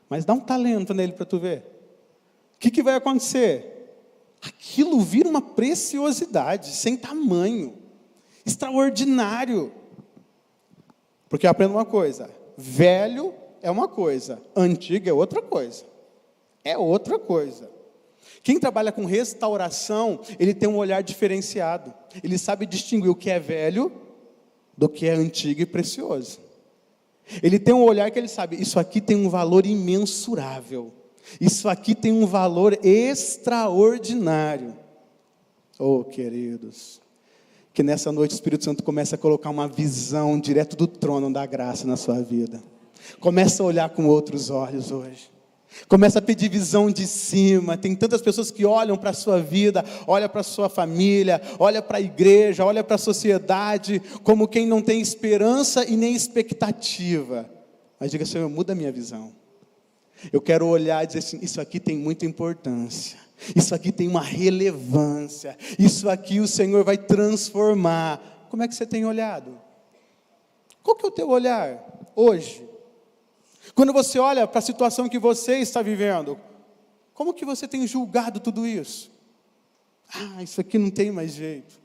Mas dá um talento nele para tu ver. O que vai acontecer? Aquilo vira uma preciosidade, sem tamanho, extraordinário. Porque aprenda uma coisa, velho é uma coisa, antigo é outra coisa. É outra coisa. Quem trabalha com restauração, ele tem um olhar diferenciado. Ele sabe distinguir o que é velho do que é antigo e precioso. Ele tem um olhar que ele sabe, isso aqui tem um valor imensurável. Isso aqui tem um valor extraordinário. Oh, queridos, que nessa noite o Espírito Santo comece a colocar uma visão direto do trono da graça na sua vida. Começa a olhar com outros olhos hoje. Começa a pedir visão de cima. Tem tantas pessoas que olham para a sua vida, olham para a sua família, olham para a igreja, olham para a sociedade, como quem não tem esperança e nem expectativa. Mas diga, Senhor, muda a minha visão. Eu quero olhar e dizer assim, isso aqui tem muita importância, isso aqui tem uma relevância, isso aqui o Senhor vai transformar. Como é que você tem olhado? Qual que é o teu olhar hoje? Quando você olha para a situação que você está vivendo, como que você tem julgado tudo isso? Ah, isso aqui não tem mais jeito.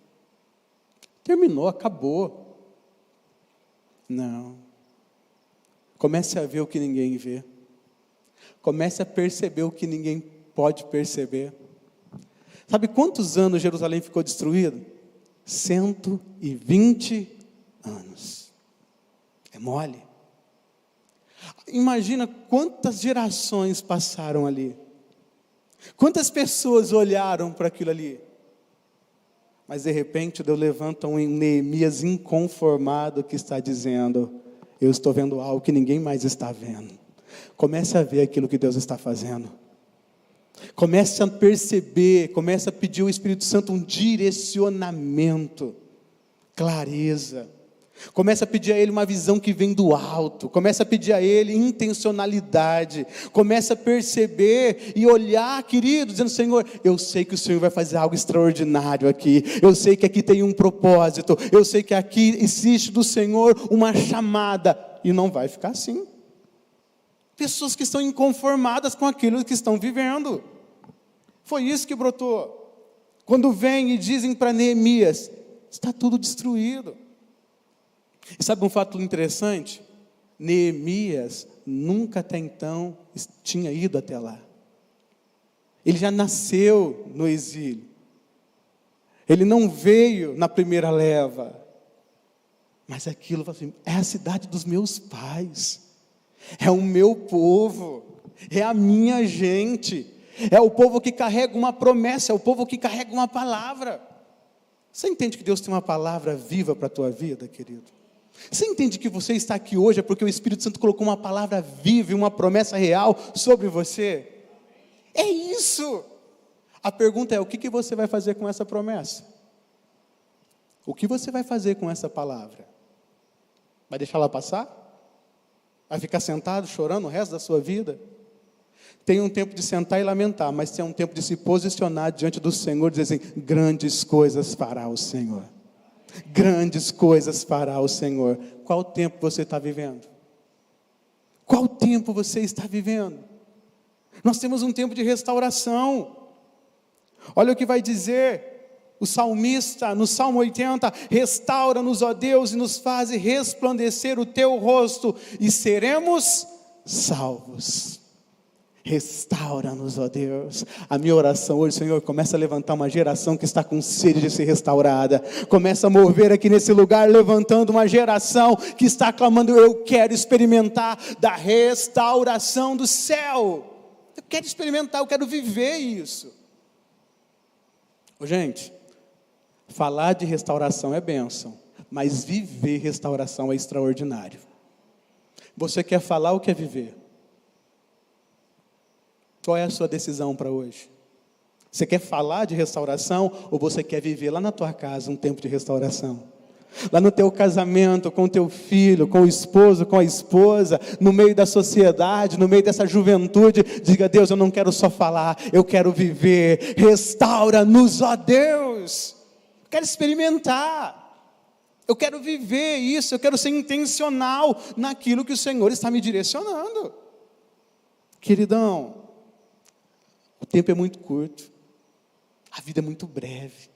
Terminou, acabou. Não. Comece a ver o que ninguém vê. Comece a perceber o que ninguém pode perceber. Sabe quantos anos Jerusalém ficou destruído? 120 anos. É mole. Imagina quantas gerações passaram ali. Quantas pessoas olharam para aquilo ali. Mas de repente Deus levanta um Neemias inconformado que está dizendo, eu estou vendo algo que ninguém mais está vendo. Comece a ver aquilo que Deus está fazendo. Comece a perceber, comece a pedir ao Espírito Santo um direcionamento, clareza. Comece a pedir a Ele uma visão que vem do alto. Comece a pedir a Ele intencionalidade. Comece a perceber e olhar, querido, dizendo, Senhor, eu sei que o Senhor vai fazer algo extraordinário aqui. Eu sei que aqui tem um propósito. Eu sei que aqui existe do Senhor uma chamada. E não vai ficar assim. Pessoas que estão inconformadas com aquilo que estão vivendo. Foi isso que brotou. Quando vêm e dizem para Neemias, está tudo destruído. E sabe um fato interessante? Neemias nunca até então tinha ido até lá. Ele já nasceu no exílio. Ele não veio na primeira leva. Mas aquilo, assim, é a cidade dos meus pais. É o meu povo. É a minha gente. É o povo que carrega uma promessa. É o povo que carrega uma palavra. Você entende que Deus tem uma palavra viva para a tua vida, querido? Você entende que você está aqui hoje é porque o Espírito Santo colocou uma palavra viva e uma promessa real sobre você? É isso. A pergunta é, o que você vai fazer com essa promessa? O que você vai fazer com essa palavra? Vai deixar ela passar? Vai ficar sentado chorando o resto da sua vida? Tem um tempo de sentar e lamentar, mas tem um tempo de se posicionar diante do Senhor e dizer assim, grandes coisas fará o Senhor. Grandes coisas fará o Senhor. Qual tempo você está vivendo? Qual tempo você está vivendo? Nós temos um tempo de restauração. Olha o que vai dizer o salmista no Salmo 80, restaura-nos, ó Deus, e nos faze resplandecer o teu rosto, e seremos salvos. Restaura-nos, ó Deus. A minha oração hoje, Senhor, começa a levantar uma geração que está com sede de ser restaurada. Começa a mover aqui nesse lugar, levantando uma geração que está clamando, eu quero experimentar da restauração do céu. Eu quero experimentar, eu quero viver isso. Gente, falar de restauração é bênção, mas viver restauração é extraordinário. Você quer falar ou quer viver? Qual é a sua decisão para hoje? Você quer falar de restauração ou você quer viver lá na tua casa um tempo de restauração? Lá no teu casamento, com o teu filho, com o esposo, com a esposa, no meio da sociedade, no meio dessa juventude, diga, Deus, eu não quero só falar, eu quero viver, restaura-nos, ó Deus, eu quero experimentar, eu quero viver isso, eu quero ser intencional naquilo que o Senhor está me direcionando. Queridão, o tempo é muito curto, a vida é muito breve,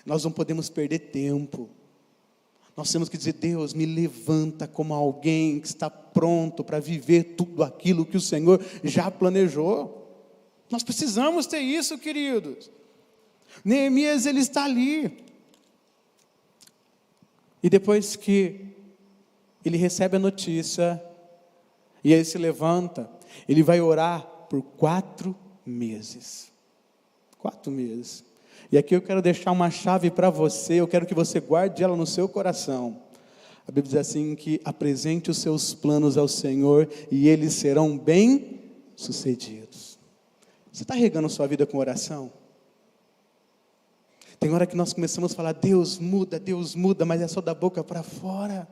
nós não podemos perder tempo. Nós temos que dizer, Deus, me levanta como alguém que está pronto para viver tudo aquilo que o Senhor já planejou. Nós precisamos ter isso, queridos. Neemias, ele está ali. E depois que ele recebe a notícia, e ele se levanta, ele vai orar por 4 meses. 4 meses. E aqui eu quero deixar uma chave para você, eu quero que você guarde ela no seu coração. A Bíblia diz assim, que apresente os seus planos ao Senhor e eles serão bem-sucedidos. Você está regando a sua vida com oração? Tem hora que nós começamos a falar, Deus muda, mas é só da boca para fora.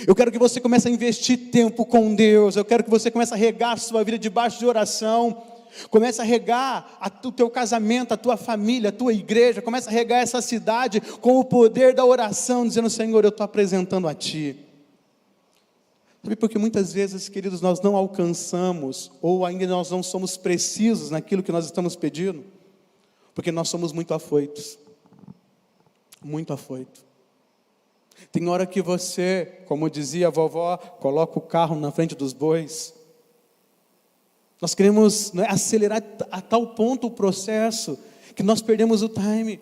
Eu quero que você comece a investir tempo com Deus, eu quero que você comece a regar a sua vida debaixo de oração. Começa a regar o teu casamento, a tua família, a tua igreja. Começa a regar essa cidade com o poder da oração, dizendo, Senhor, eu estou apresentando a Ti. Sabe, porque muitas vezes, queridos, nós não alcançamos, ou ainda nós não somos precisos naquilo que nós estamos pedindo, porque nós somos muito afoitos. Muito afoito. Tem hora que você, como dizia a vovó, coloca o carro na frente dos bois. Nós queremos acelerar a tal ponto o processo, que nós perdemos o time.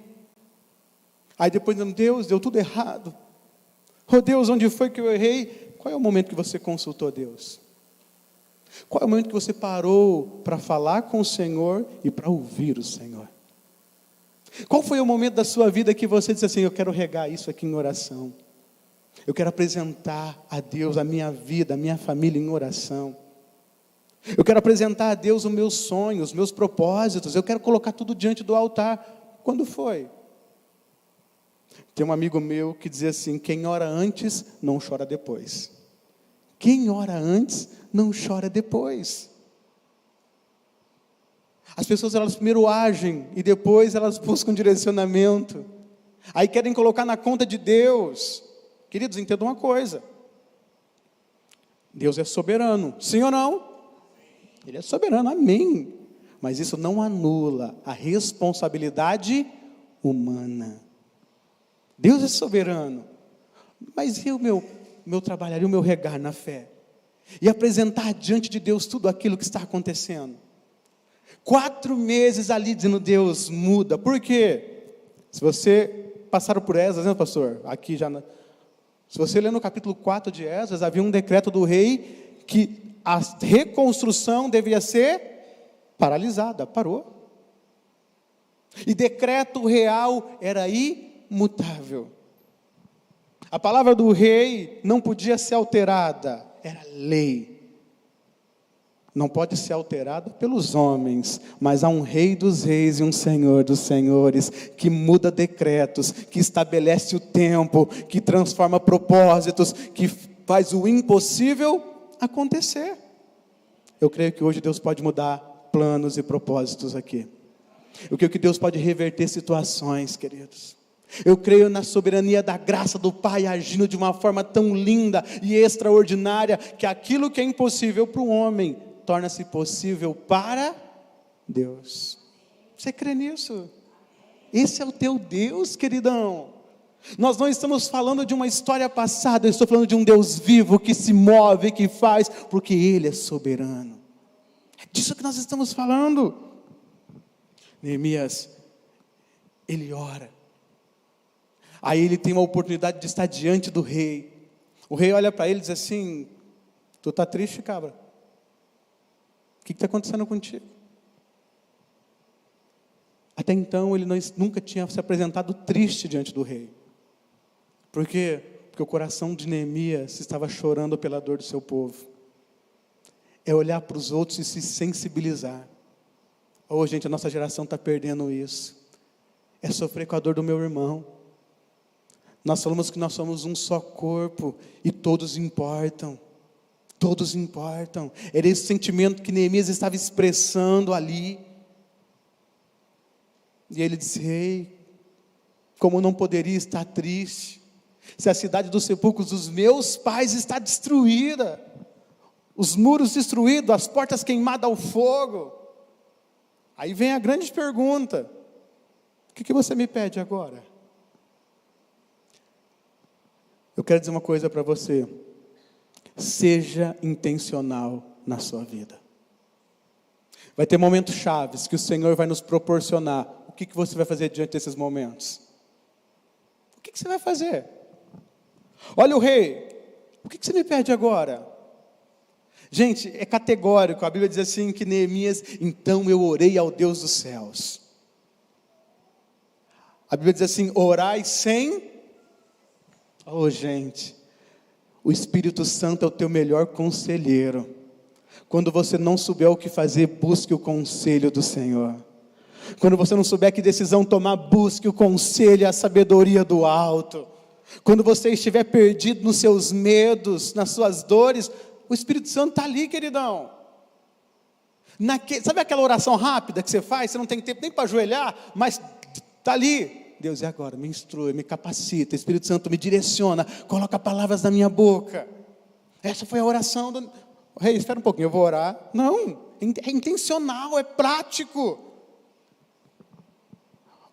Aí depois, Deus, deu tudo errado. Oh Deus, onde foi que eu errei? Qual é o momento que você consultou Deus? Qual é o momento que você parou para falar com o Senhor e para ouvir o Senhor? Qual foi o momento da sua vida que você disse assim, eu quero regar isso aqui em oração. Eu quero apresentar a Deus a minha vida, a minha família em oração. Eu quero apresentar a Deus os meus sonhos, os meus propósitos. Eu quero colocar tudo diante do altar. Quando foi? Tem um amigo meu que dizia assim, quem ora antes, não chora depois. Quem ora antes, não chora depois. As pessoas, elas primeiro agem e depois elas buscam direcionamento. Aí querem colocar na conta de Deus. Queridos, entendam uma coisa. Deus é soberano, sim ou não? Ele é soberano, amém. Mas isso não anula a responsabilidade humana. Deus é soberano. Mas e o meu trabalhar, e o meu regar na fé? E apresentar diante de Deus tudo aquilo que está acontecendo? 4 meses ali dizendo, Deus muda. Por quê? Se você passaram por Esdras, né, pastor? Aqui já. Se você ler no capítulo 4 de Esdras, havia um decreto do rei que a reconstrução devia ser paralisada, parou. E decreto real era imutável. A palavra do rei não podia ser alterada, era lei. Não pode ser alterada pelos homens, mas há um rei dos reis e um senhor dos senhores, que muda decretos, que estabelece o tempo, que transforma propósitos, que faz o impossível acontecer. Eu creio que hoje Deus pode mudar planos e propósitos aqui. Eu creio que Deus pode reverter situações, queridos. Eu creio na soberania da graça do Pai agindo de uma forma tão linda e extraordinária, que aquilo que é impossível para o homem torna-se possível para Deus. Você crê nisso? Esse é o teu Deus, queridão. Nós não estamos falando de uma história passada, eu estou falando de um Deus vivo que se move, que faz, porque Ele é soberano. É disso que nós estamos falando. Neemias, ele ora. Aí ele tem uma oportunidade de estar diante do rei. O rei olha para ele e diz assim: tu está triste, cabra? O que está acontecendo contigo? Até então ele nunca tinha se apresentado triste diante do rei. Por quê? Porque o coração de Neemias estava chorando pela dor do seu povo. É olhar para os outros e se sensibilizar. Oh, gente, a nossa geração está perdendo isso. É sofrer com a dor do meu irmão. Nós falamos que nós somos um só corpo e todos importam. Todos importam. Era esse sentimento que Neemias estava expressando ali. E ele disse: rei, como não poderia estar triste, se a cidade dos sepulcros dos meus pais está destruída, os muros destruídos, as portas queimadas ao fogo. Aí vem a grande pergunta: o que você me pede agora? Eu quero dizer uma coisa para você. Seja intencional na sua vida. Vai ter momentos chaves que o Senhor vai nos proporcionar. O que você vai fazer diante desses momentos? O que você vai fazer? Olha o rei, o que você me pede agora? Gente, é categórico. A Bíblia diz assim que Neemias: então eu orei ao Deus dos céus. A Bíblia diz assim: orai sem... Oh, gente, o Espírito Santo é o teu melhor conselheiro. Quando você não souber o que fazer, busque o conselho do Senhor. Quando você não souber que decisão tomar, busque o conselho e a sabedoria do alto. Quando você estiver perdido nos seus medos, nas suas dores, o Espírito Santo está ali, queridão. Sabe aquela oração rápida que você faz? Você não tem tempo nem para ajoelhar, mas está ali. Deus, e agora? Me instrui, me capacita, Espírito Santo me direciona, coloca palavras na minha boca. Essa foi a oração do... Rei, espera um pouquinho, eu vou orar. Não, é intencional, é prático.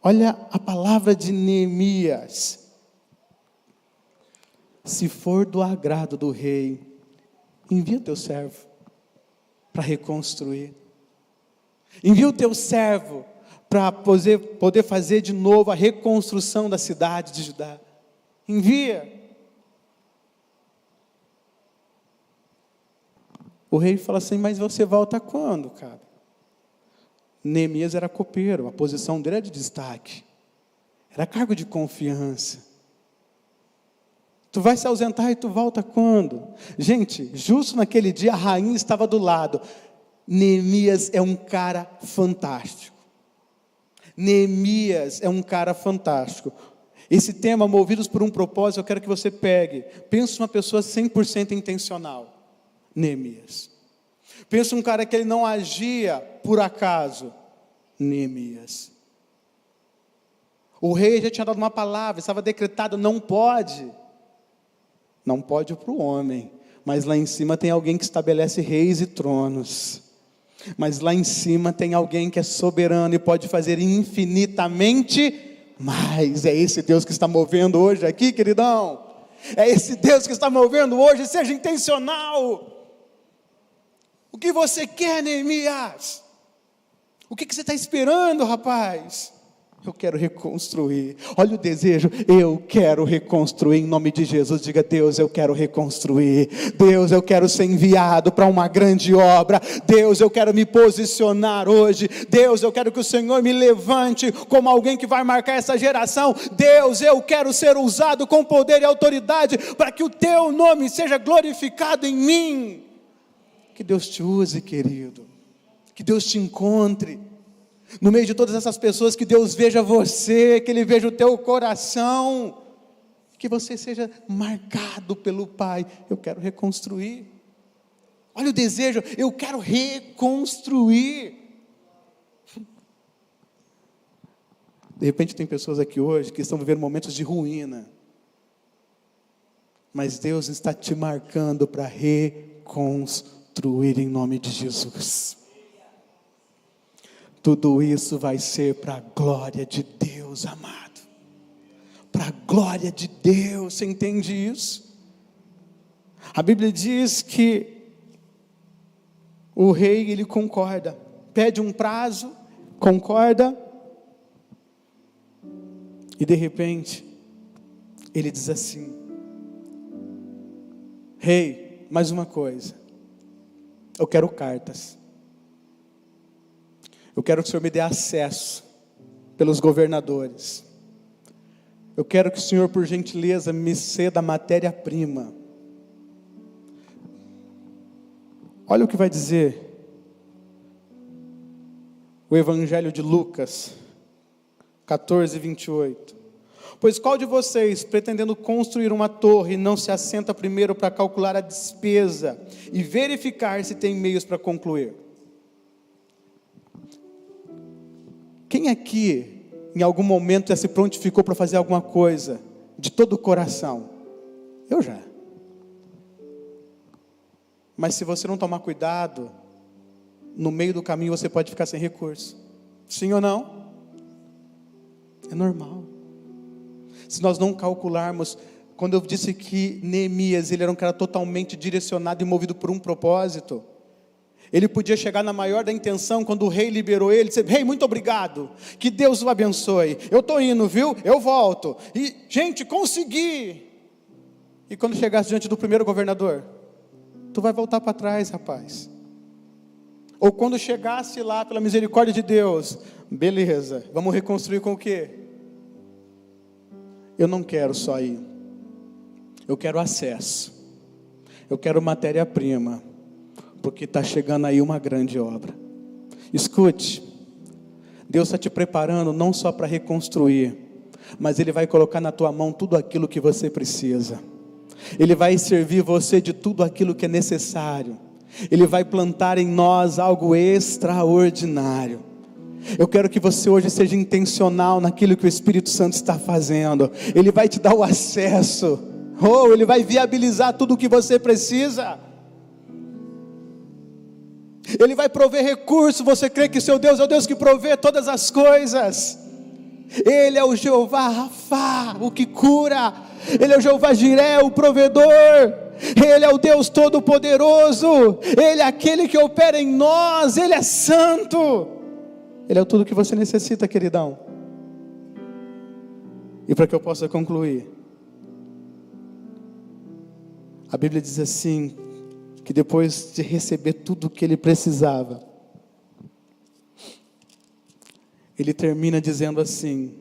Olha a palavra de Neemias. Se for do agrado do rei, envia o teu servo para reconstruir. Envia o teu servo para poder fazer de novo a reconstrução da cidade de Judá. Envia. O rei fala assim: mas você volta quando, cara? Neemias era copeiro, a posição dele era de destaque. Era cargo de confiança. Tu vai se ausentar e tu volta quando? Gente, justo naquele dia a rainha estava do lado. Neemias é um cara fantástico. Neemias é um cara fantástico. Esse tema, movidos por um propósito, eu quero que você pegue. Pensa uma pessoa 100% intencional. Neemias. Pensa um cara que ele não agia por acaso. Neemias. O rei já tinha dado uma palavra, estava decretado: não pode. Não pode para o homem, mas lá em cima tem alguém que estabelece reis e tronos. Mas lá em cima tem alguém que é soberano e pode fazer infinitamente mais. É esse Deus que está movendo hoje aqui, queridão. É esse Deus que está movendo hoje. Seja intencional. O que você quer, Neemias? O que você está esperando, rapaz? Eu quero reconstruir. Olha o desejo, eu quero reconstruir em nome de Jesus. Diga: Deus, eu quero reconstruir. Deus, eu quero ser enviado para uma grande obra. Deus, eu quero me posicionar hoje. Deus, eu quero que o Senhor me levante como alguém que vai marcar essa geração. Deus, eu quero ser usado com poder e autoridade para que o teu nome seja glorificado em mim. Que Deus te use, querido. Que Deus te encontre no meio de todas essas pessoas, que Deus veja você, que Ele veja o teu coração, que você seja marcado pelo Pai. Eu quero reconstruir. Olha o desejo, eu quero reconstruir. De repente tem pessoas aqui hoje que estão vivendo momentos de ruína, mas Deus está te marcando para reconstruir em nome de Jesus. Tudo isso vai ser para a glória de Deus, amado. Para a glória de Deus, você entende isso? A Bíblia diz que o rei, ele concorda, pede um prazo, concorda, e de repente, ele diz assim: rei, mais uma coisa, eu quero cartas. Eu quero que o Senhor me dê acesso pelos governadores. Eu quero que o Senhor, por gentileza, me ceda a matéria-prima. Olha o que vai dizer o Evangelho de Lucas 14, 28. Pois qual de vocês, pretendendo construir uma torre, não se assenta primeiro para calcular a despesa e verificar se tem meios para concluir? Quem aqui, em algum momento, já se prontificou para fazer alguma coisa, de todo o coração? Eu já. Mas se você não tomar cuidado, no meio do caminho você pode ficar sem recurso. Sim ou não? É normal. Se nós não calcularmos, quando eu disse que Neemias, ele era um cara totalmente direcionado e movido por um propósito, ele podia chegar na maior da intenção, quando o rei liberou ele, dizer: rei, muito obrigado, que Deus o abençoe, eu estou indo, viu, eu volto, e gente, consegui. E quando chegasse diante do primeiro governador, tu vai voltar para trás, rapaz. Ou quando chegasse lá, pela misericórdia de Deus, beleza, vamos reconstruir com o quê? Eu não quero só ir, eu quero acesso, eu quero matéria-prima, porque está chegando aí uma grande obra. Escute, Deus está te preparando não só para reconstruir, mas Ele vai colocar na tua mão tudo aquilo que você precisa. Ele vai servir você de tudo aquilo que é necessário. Ele vai plantar em nós algo extraordinário. Eu quero que você hoje seja intencional naquilo que o Espírito Santo está fazendo. Ele vai te dar o acesso. Ele vai viabilizar tudo o que você precisa. Ele vai prover recursos. Você crê que seu Deus é o Deus que provê todas as coisas? Ele é o Jeová Rafá, o que cura. Ele é o Jeová Jiré, o provedor. Ele é o Deus Todo-Poderoso. Ele é aquele que opera em nós. Ele é santo. Ele é tudo que você necessita, queridão. E para que eu possa concluir, a Bíblia diz assim, que depois de receber tudo o que ele precisava, ele termina dizendo assim: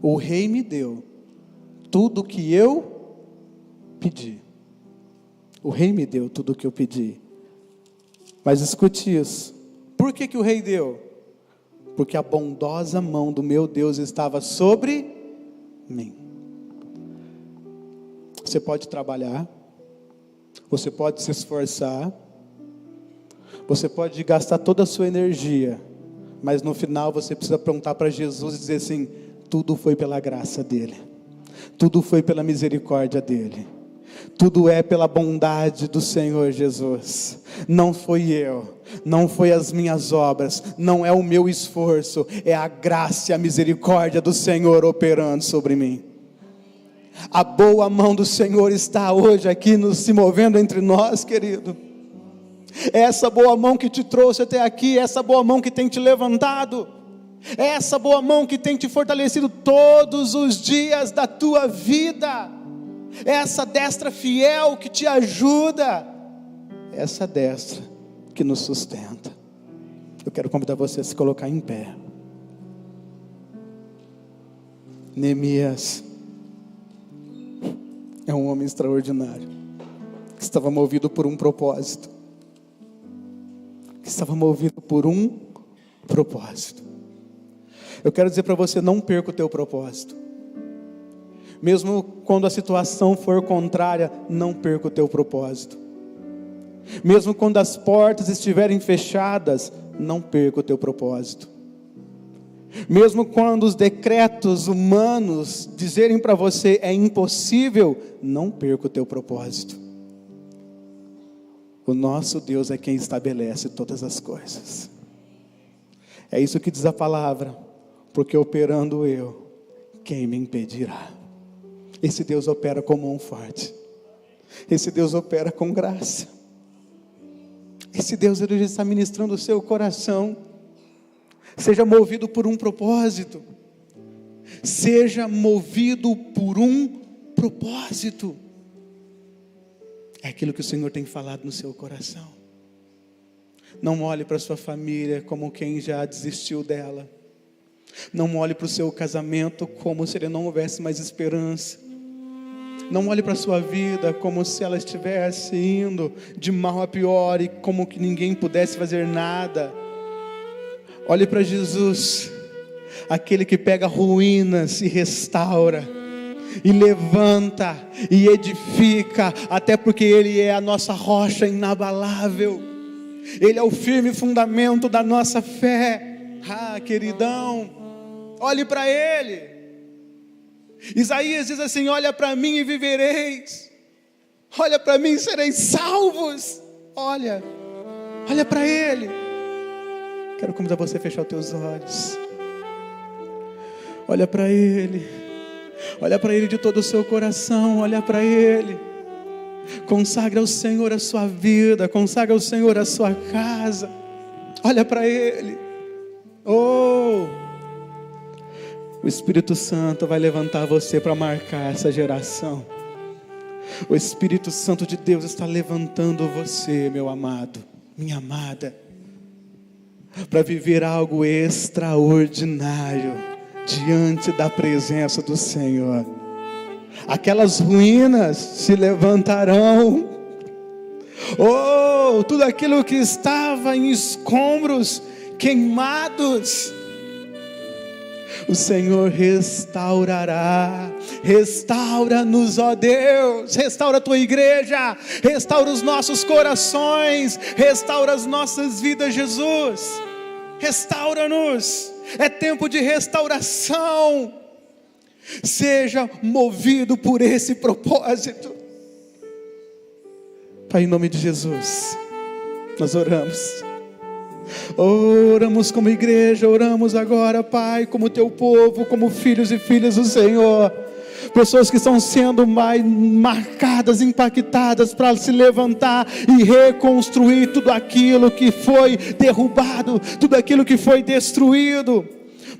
o rei me deu tudo o que eu pedi. O rei me deu tudo o que eu pedi. Mas escute isso. Por que o rei deu? Porque a bondosa mão do meu Deus estava sobre mim. Você pode trabalhar, você pode se esforçar, você pode gastar toda a sua energia, mas no final você precisa apontar para Jesus e dizer assim: tudo foi pela graça dele, tudo foi pela misericórdia dele, tudo é pela bondade do Senhor Jesus. Não foi eu, não foi as minhas obras, não é o meu esforço, é a graça e a misericórdia do Senhor operando sobre mim. A boa mão do Senhor está hoje aqui se movendo entre nós, querido. É essa boa mão que te trouxe até aqui, essa boa mão que tem te levantado. É essa boa mão que tem te fortalecido todos os dias da tua vida. É essa destra fiel que te ajuda. É essa destra que nos sustenta. Eu quero convidar você a se colocar em pé. Neemias é um homem extraordinário, que estava movido por um propósito. Eu quero dizer para você, não perca o teu propósito. Mesmo quando a situação for contrária, não perca o teu propósito. Mesmo quando as portas estiverem fechadas, não perca o teu propósito. Mesmo quando os decretos humanos dizerem para você é impossível, não perca o teu propósito. O nosso Deus é quem estabelece todas as coisas. É isso que diz a palavra, porque operando eu, quem me impedirá? Esse Deus opera com mão forte. Esse Deus opera com graça. Esse Deus, Ele está ministrando o seu coração. Seja movido por um propósito. Seja movido por um propósito. É aquilo que o Senhor tem falado no seu coração. Não olhe para a sua família como quem já desistiu dela. Não olhe para o seu casamento como se ele não houvesse mais esperança. Não olhe para a sua vida como se ela estivesse indo de mal a pior e como que ninguém pudesse fazer nada. Olhe para Jesus, aquele que pega ruínas e restaura, e levanta, e edifica, até porque Ele é a nossa rocha inabalável. Ele é o firme fundamento da nossa fé. Queridão, olhe para Ele. Isaías diz assim: olha para mim e vivereis. Olha para mim e sereis salvos. Olha para Ele. Quero convidar você a fechar os teus olhos. Olha para Ele. Olha para Ele de todo o seu coração. Olha para Ele. Consagre ao Senhor a sua vida. Consagre ao Senhor a sua casa. Olha para Ele. O Espírito Santo vai levantar você para marcar essa geração. O Espírito Santo de Deus está levantando você, meu amado, minha amada, para viver algo extraordinário diante da presença do Senhor. Aquelas ruínas se levantarão. Tudo aquilo que estava em escombros, queimados, o Senhor restaurará. Restaura-nos, ó Deus. Restaura a tua igreja. Restaura os nossos corações. Restaura as nossas vidas, Jesus. Restaura-nos. É tempo de restauração. Seja movido por esse propósito. Pai, em nome de Jesus, nós oramos. Oramos como igreja, oramos agora, Pai, como teu povo, como filhos e filhas do Senhor. Pessoas que estão sendo mais marcadas, impactadas para se levantar e reconstruir tudo aquilo que foi derrubado, tudo aquilo que foi destruído.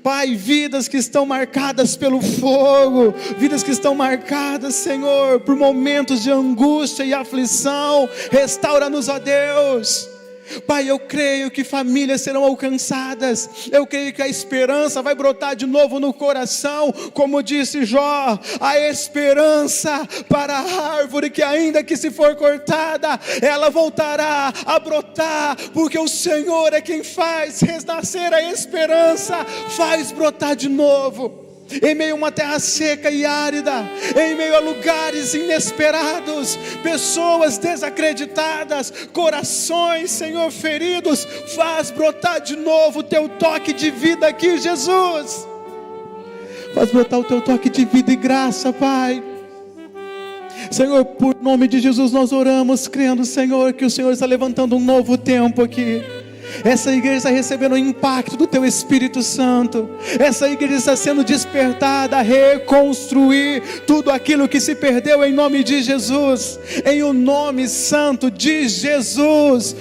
Pai, vidas que estão marcadas pelo fogo, vidas que estão marcadas, Senhor, por momentos de angústia e aflição. Restaura-nos, ó Deus. Pai, eu creio que famílias serão alcançadas. Eu creio que a esperança vai brotar de novo no coração. Como disse Jó, a esperança para a árvore que ainda que se for cortada, ela voltará a brotar, porque o Senhor é quem faz renascer a esperança, faz brotar de novo. Em meio a uma terra seca e árida, em meio a lugares inesperados, pessoas desacreditadas, corações, Senhor, feridos, faz brotar de novo o teu toque de vida aqui, Jesus. Faz brotar o teu toque de vida e graça, Pai. Senhor, por nome de Jesus nós oramos, crendo, Senhor, que o Senhor está levantando um novo tempo aqui. Essa igreja está recebendo o impacto do Teu Espírito Santo. Essa igreja está sendo despertada a reconstruir tudo aquilo que se perdeu em nome de Jesus. Em o nome santo de Jesus.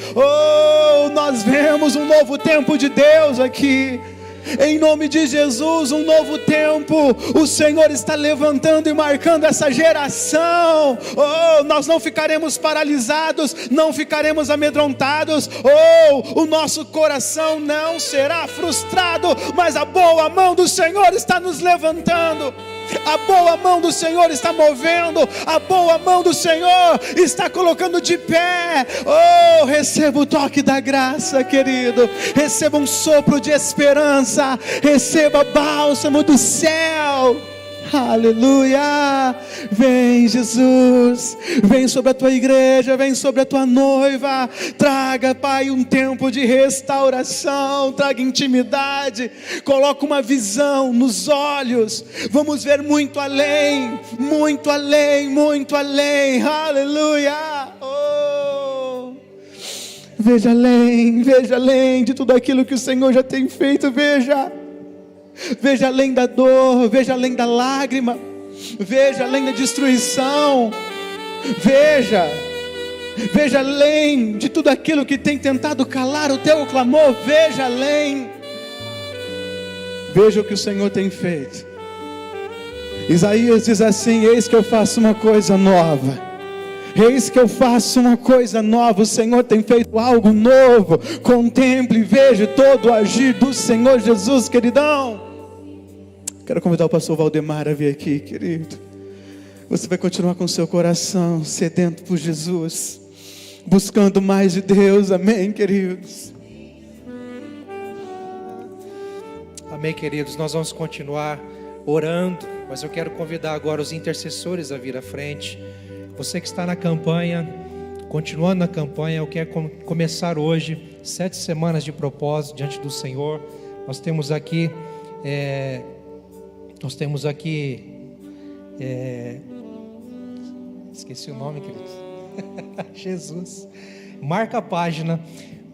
Nós vemos um novo tempo de Deus aqui. Em nome de Jesus, um novo tempo o Senhor está levantando e marcando essa geração. Oh, nós não ficaremos paralisados, não ficaremos amedrontados. Oh, o nosso coração não será frustrado, mas a boa mão do Senhor está nos levantando. A boa mão do Senhor está movendo, a boa mão do Senhor está colocando de pé. Oh, receba o toque da graça, querido. Receba um sopro de esperança. Receba bálsamo do céu. Aleluia. Vem, Jesus, vem sobre a tua igreja, vem sobre a tua noiva. Traga, Pai, um tempo de restauração, traga intimidade, coloca uma visão nos olhos. Vamos ver muito além, muito além, muito além. Aleluia. Oh, veja além de tudo aquilo que o Senhor já tem feito. Veja além da dor, veja além da lágrima, veja além da destruição, veja além de tudo aquilo que tem tentado calar o teu clamor. Veja além, veja o que o Senhor tem feito. Isaías diz assim: eis que eu faço uma coisa nova, eis que eu faço uma coisa nova. O Senhor tem feito algo novo. Contemple e veja todo o agir do Senhor Jesus, queridão. Quero convidar o pastor Valdemar a vir aqui, querido. Você vai continuar com o seu coração sedento por Jesus, buscando mais de Deus. Amém, queridos? Amém, queridos. Nós vamos continuar orando, mas eu quero convidar agora os intercessores a vir à frente. Você que está na campanha, continuando na campanha, eu quero começar hoje 7 semanas de propósito diante do Senhor. Nós temos aqui esqueci o nome, queridos. Jesus. Marca a página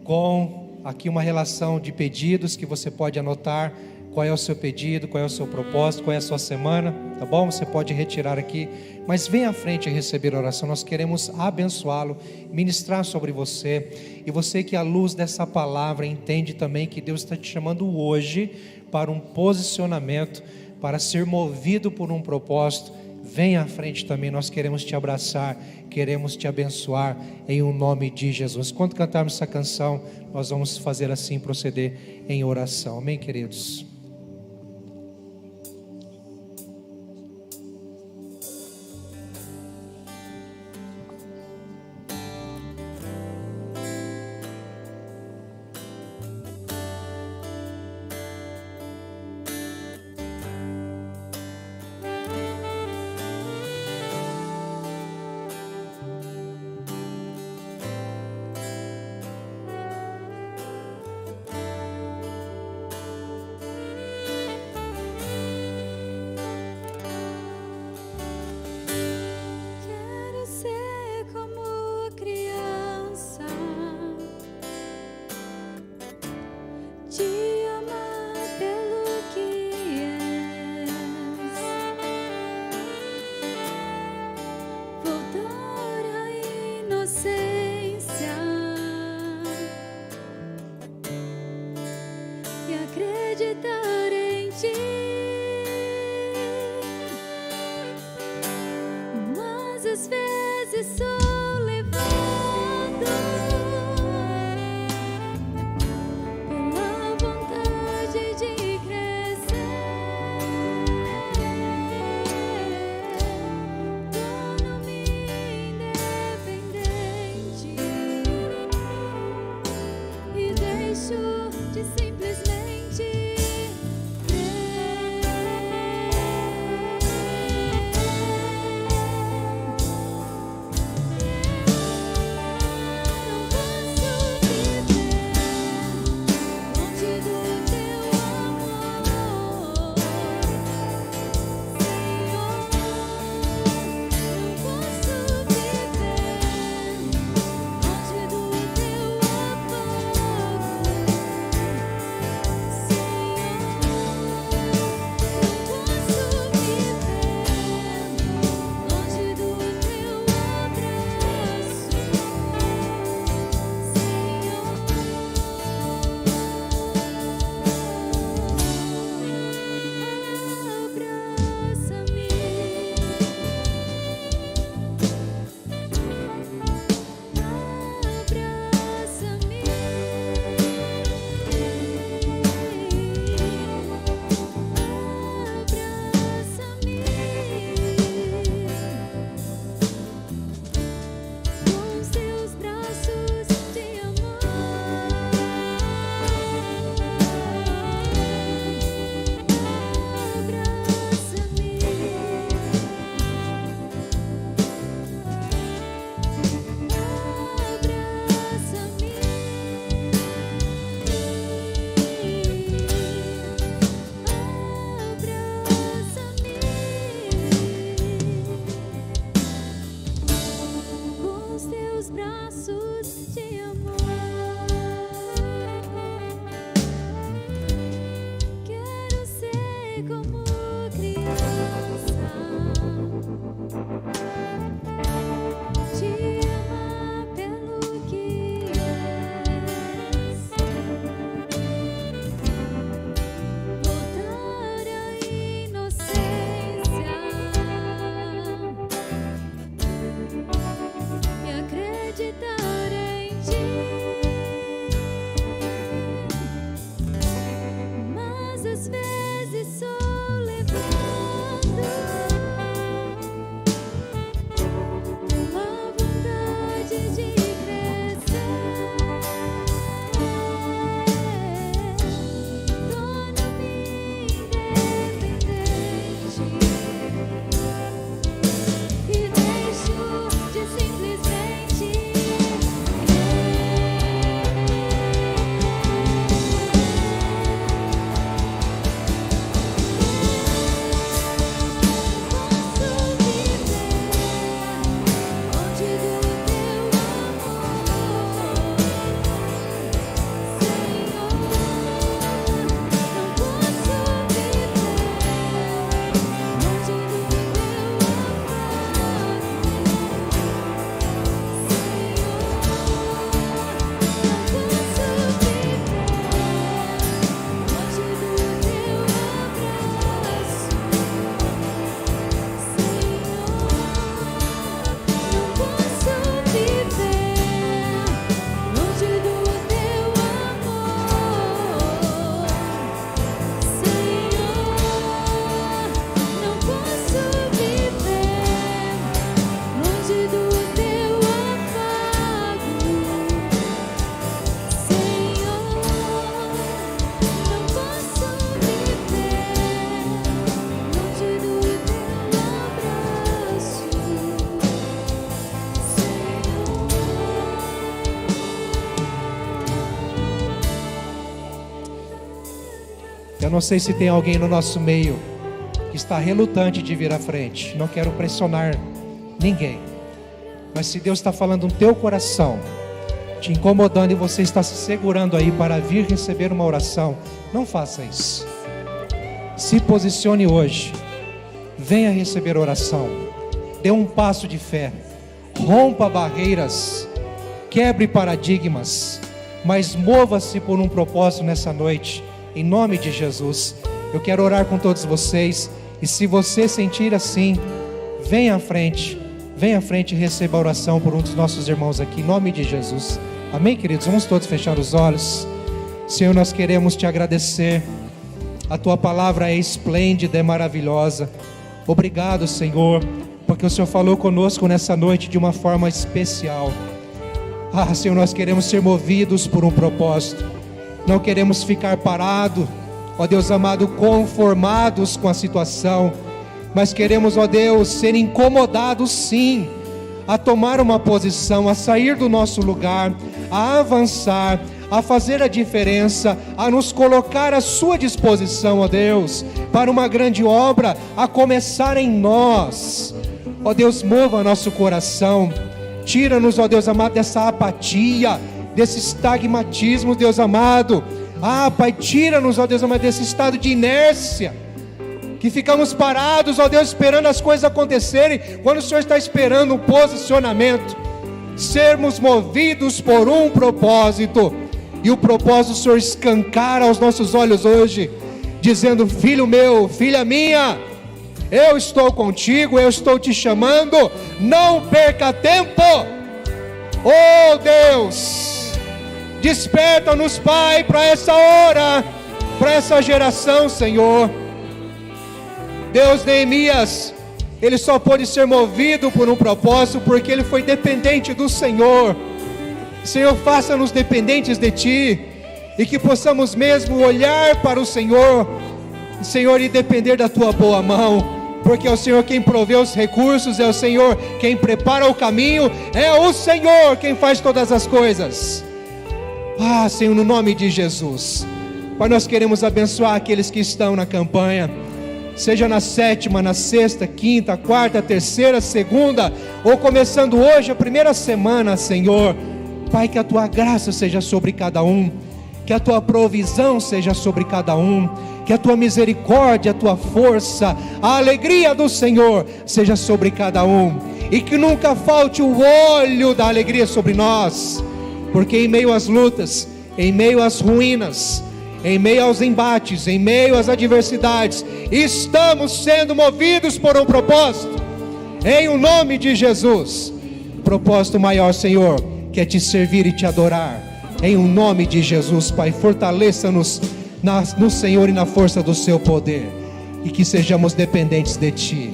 com aqui uma relação de pedidos que você pode anotar. Qual é o seu pedido, qual é o seu propósito, qual é a sua semana, tá bom? Você pode retirar aqui, mas vem à frente a receber a oração. Nós queremos abençoá-lo, ministrar sobre você. E você que à luz dessa palavra entende também que Deus está te chamando hoje para um posicionamento, para ser movido por um propósito. Vem à frente também, nós queremos te abraçar, queremos te abençoar em o nome de Jesus. Quando cantarmos essa canção, nós vamos fazer assim, proceder em oração. Amém, queridos? De simplesmente crer. Eu não sei se tem alguém no nosso meio que está relutante de vir à frente. Não quero pressionar ninguém. Mas se Deus está falando no teu coração, te incomodando, e você está se segurando aí para vir receber uma oração, não faça isso. Se posicione hoje. Venha receber oração. Dê um passo de fé. Rompa barreiras. Quebre paradigmas. Mas mova-se por um propósito nessa noite. Em nome de Jesus. Eu quero orar com todos vocês. E se você sentir assim, venha à frente. Venha à frente e receba a oração por um dos nossos irmãos aqui. Em nome de Jesus. Amém, queridos? Vamos todos fechar os olhos. Senhor, nós queremos te agradecer. A tua palavra é esplêndida, é maravilhosa. Obrigado, Senhor, porque o Senhor falou conosco nessa noite de uma forma especial. Senhor, nós queremos ser movidos por um propósito. Não queremos ficar parados, ó Deus amado, conformados com a situação. Mas queremos, ó Deus, ser incomodados sim, a tomar uma posição, a sair do nosso lugar, a avançar, a fazer a diferença, a nos colocar à sua disposição, ó Deus, para uma grande obra, a começar em nós. Ó Deus, mova nosso coração, tira-nos, ó Deus amado, dessa apatia, desse estagmatismo, Deus amado. Pai, tira-nos, ó Deus amado, desse estado de inércia, que ficamos parados, ó Deus, esperando as coisas acontecerem, quando o Senhor está esperando um posicionamento. Sermos movidos por um propósito, e o propósito o Senhor escancara aos nossos olhos hoje, dizendo: filho meu, filha minha, eu estou contigo, eu estou te chamando, não perca tempo. Oh Deus, desperta-nos, Pai, para essa hora, para essa geração, Senhor. Deus, Neemias, ele só pôde ser movido por um propósito porque ele foi dependente do Senhor. Senhor, faça-nos dependentes de Ti, e que possamos mesmo olhar para o Senhor, Senhor, e depender da Tua boa mão, porque é o Senhor quem provê os recursos, é o Senhor quem prepara o caminho, é o Senhor quem faz todas as coisas. Senhor, no nome de Jesus, Pai, nós queremos abençoar aqueles que estão na campanha, seja na 7ª, na 6ª, 5ª, 4ª, 3ª, 2ª, ou começando hoje a primeira semana, Senhor. Pai, que a Tua graça seja sobre cada um, que a Tua provisão seja sobre cada um, que a Tua misericórdia, a Tua força, a alegria do Senhor seja sobre cada um, e que nunca falte o olho da alegria sobre nós, porque em meio às lutas, em meio às ruínas, em meio aos embates, em meio às adversidades, estamos sendo movidos por um propósito, em o nome de Jesus. Propósito maior, Senhor, que é te servir e te adorar, em o nome de Jesus. Pai, fortaleça-nos no Senhor e na força do seu poder, e que sejamos dependentes de Ti.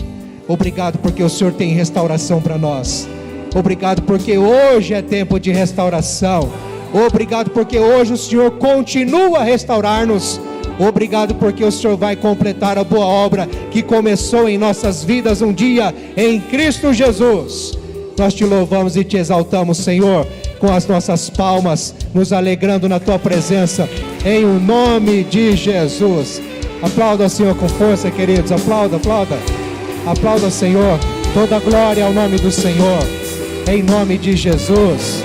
Obrigado porque o Senhor tem restauração para nós. Obrigado porque hoje é tempo de restauração. Obrigado porque hoje o Senhor continua a restaurar-nos. Obrigado porque o Senhor vai completar a boa obra que começou em nossas vidas um dia, em Cristo Jesus. Nós te louvamos e te exaltamos, Senhor, com as nossas palmas, nos alegrando na Tua presença, em o nome de Jesus. Aplauda, Senhor, com força, queridos. Aplauda, aplauda. Aplauda, Senhor. Toda glória ao nome do Senhor, em nome de Jesus.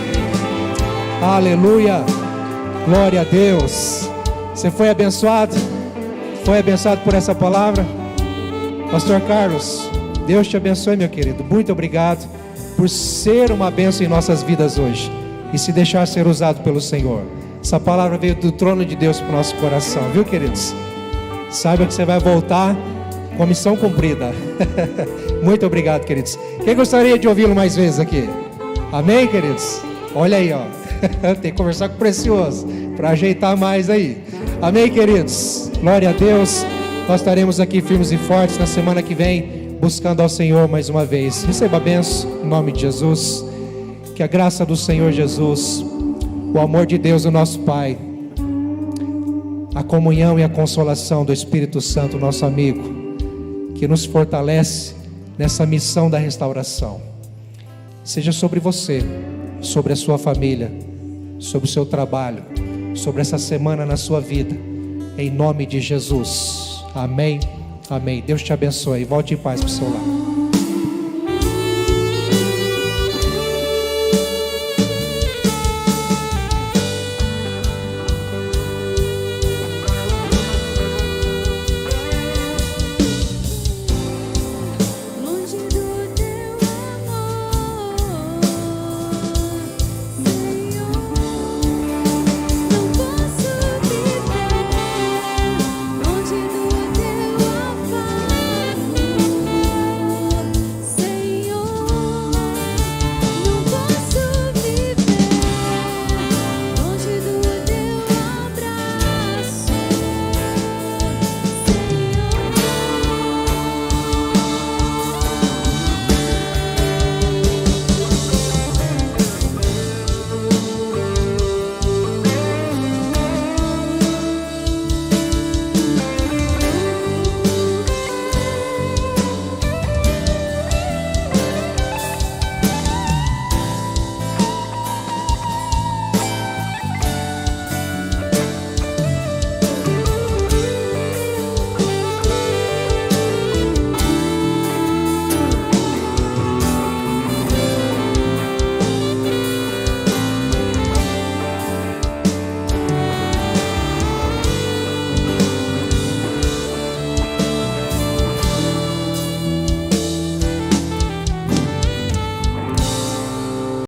Aleluia. Glória a Deus. Você foi abençoado? Foi abençoado por essa palavra? Pastor Carlos, Deus te abençoe, meu querido. Muito obrigado por ser uma bênção em nossas vidas hoje e se deixar ser usado pelo Senhor. Essa palavra veio do trono de Deus para o nosso coração, viu, queridos? Saiba que você vai voltar com a missão cumprida. Muito obrigado, queridos. Quem gostaria de ouvi-lo mais vezes aqui? Amém, queridos? Olha aí, ó. Tem que conversar com o Precioso para ajeitar mais aí. Amém, queridos? Glória a Deus. Nós estaremos aqui firmes e fortes na semana que vem, buscando ao Senhor mais uma vez. Receba a bênção em nome de Jesus. Que a graça do Senhor Jesus, o amor de Deus, o nosso Pai, a comunhão e a consolação do Espírito Santo, nosso amigo, que nos fortalece nessa missão da restauração, seja sobre você, sobre a sua família, sobre o seu trabalho, sobre essa semana na sua vida, em nome de Jesus. Amém. Amém. Deus te abençoe. Volte em paz para o seu lar.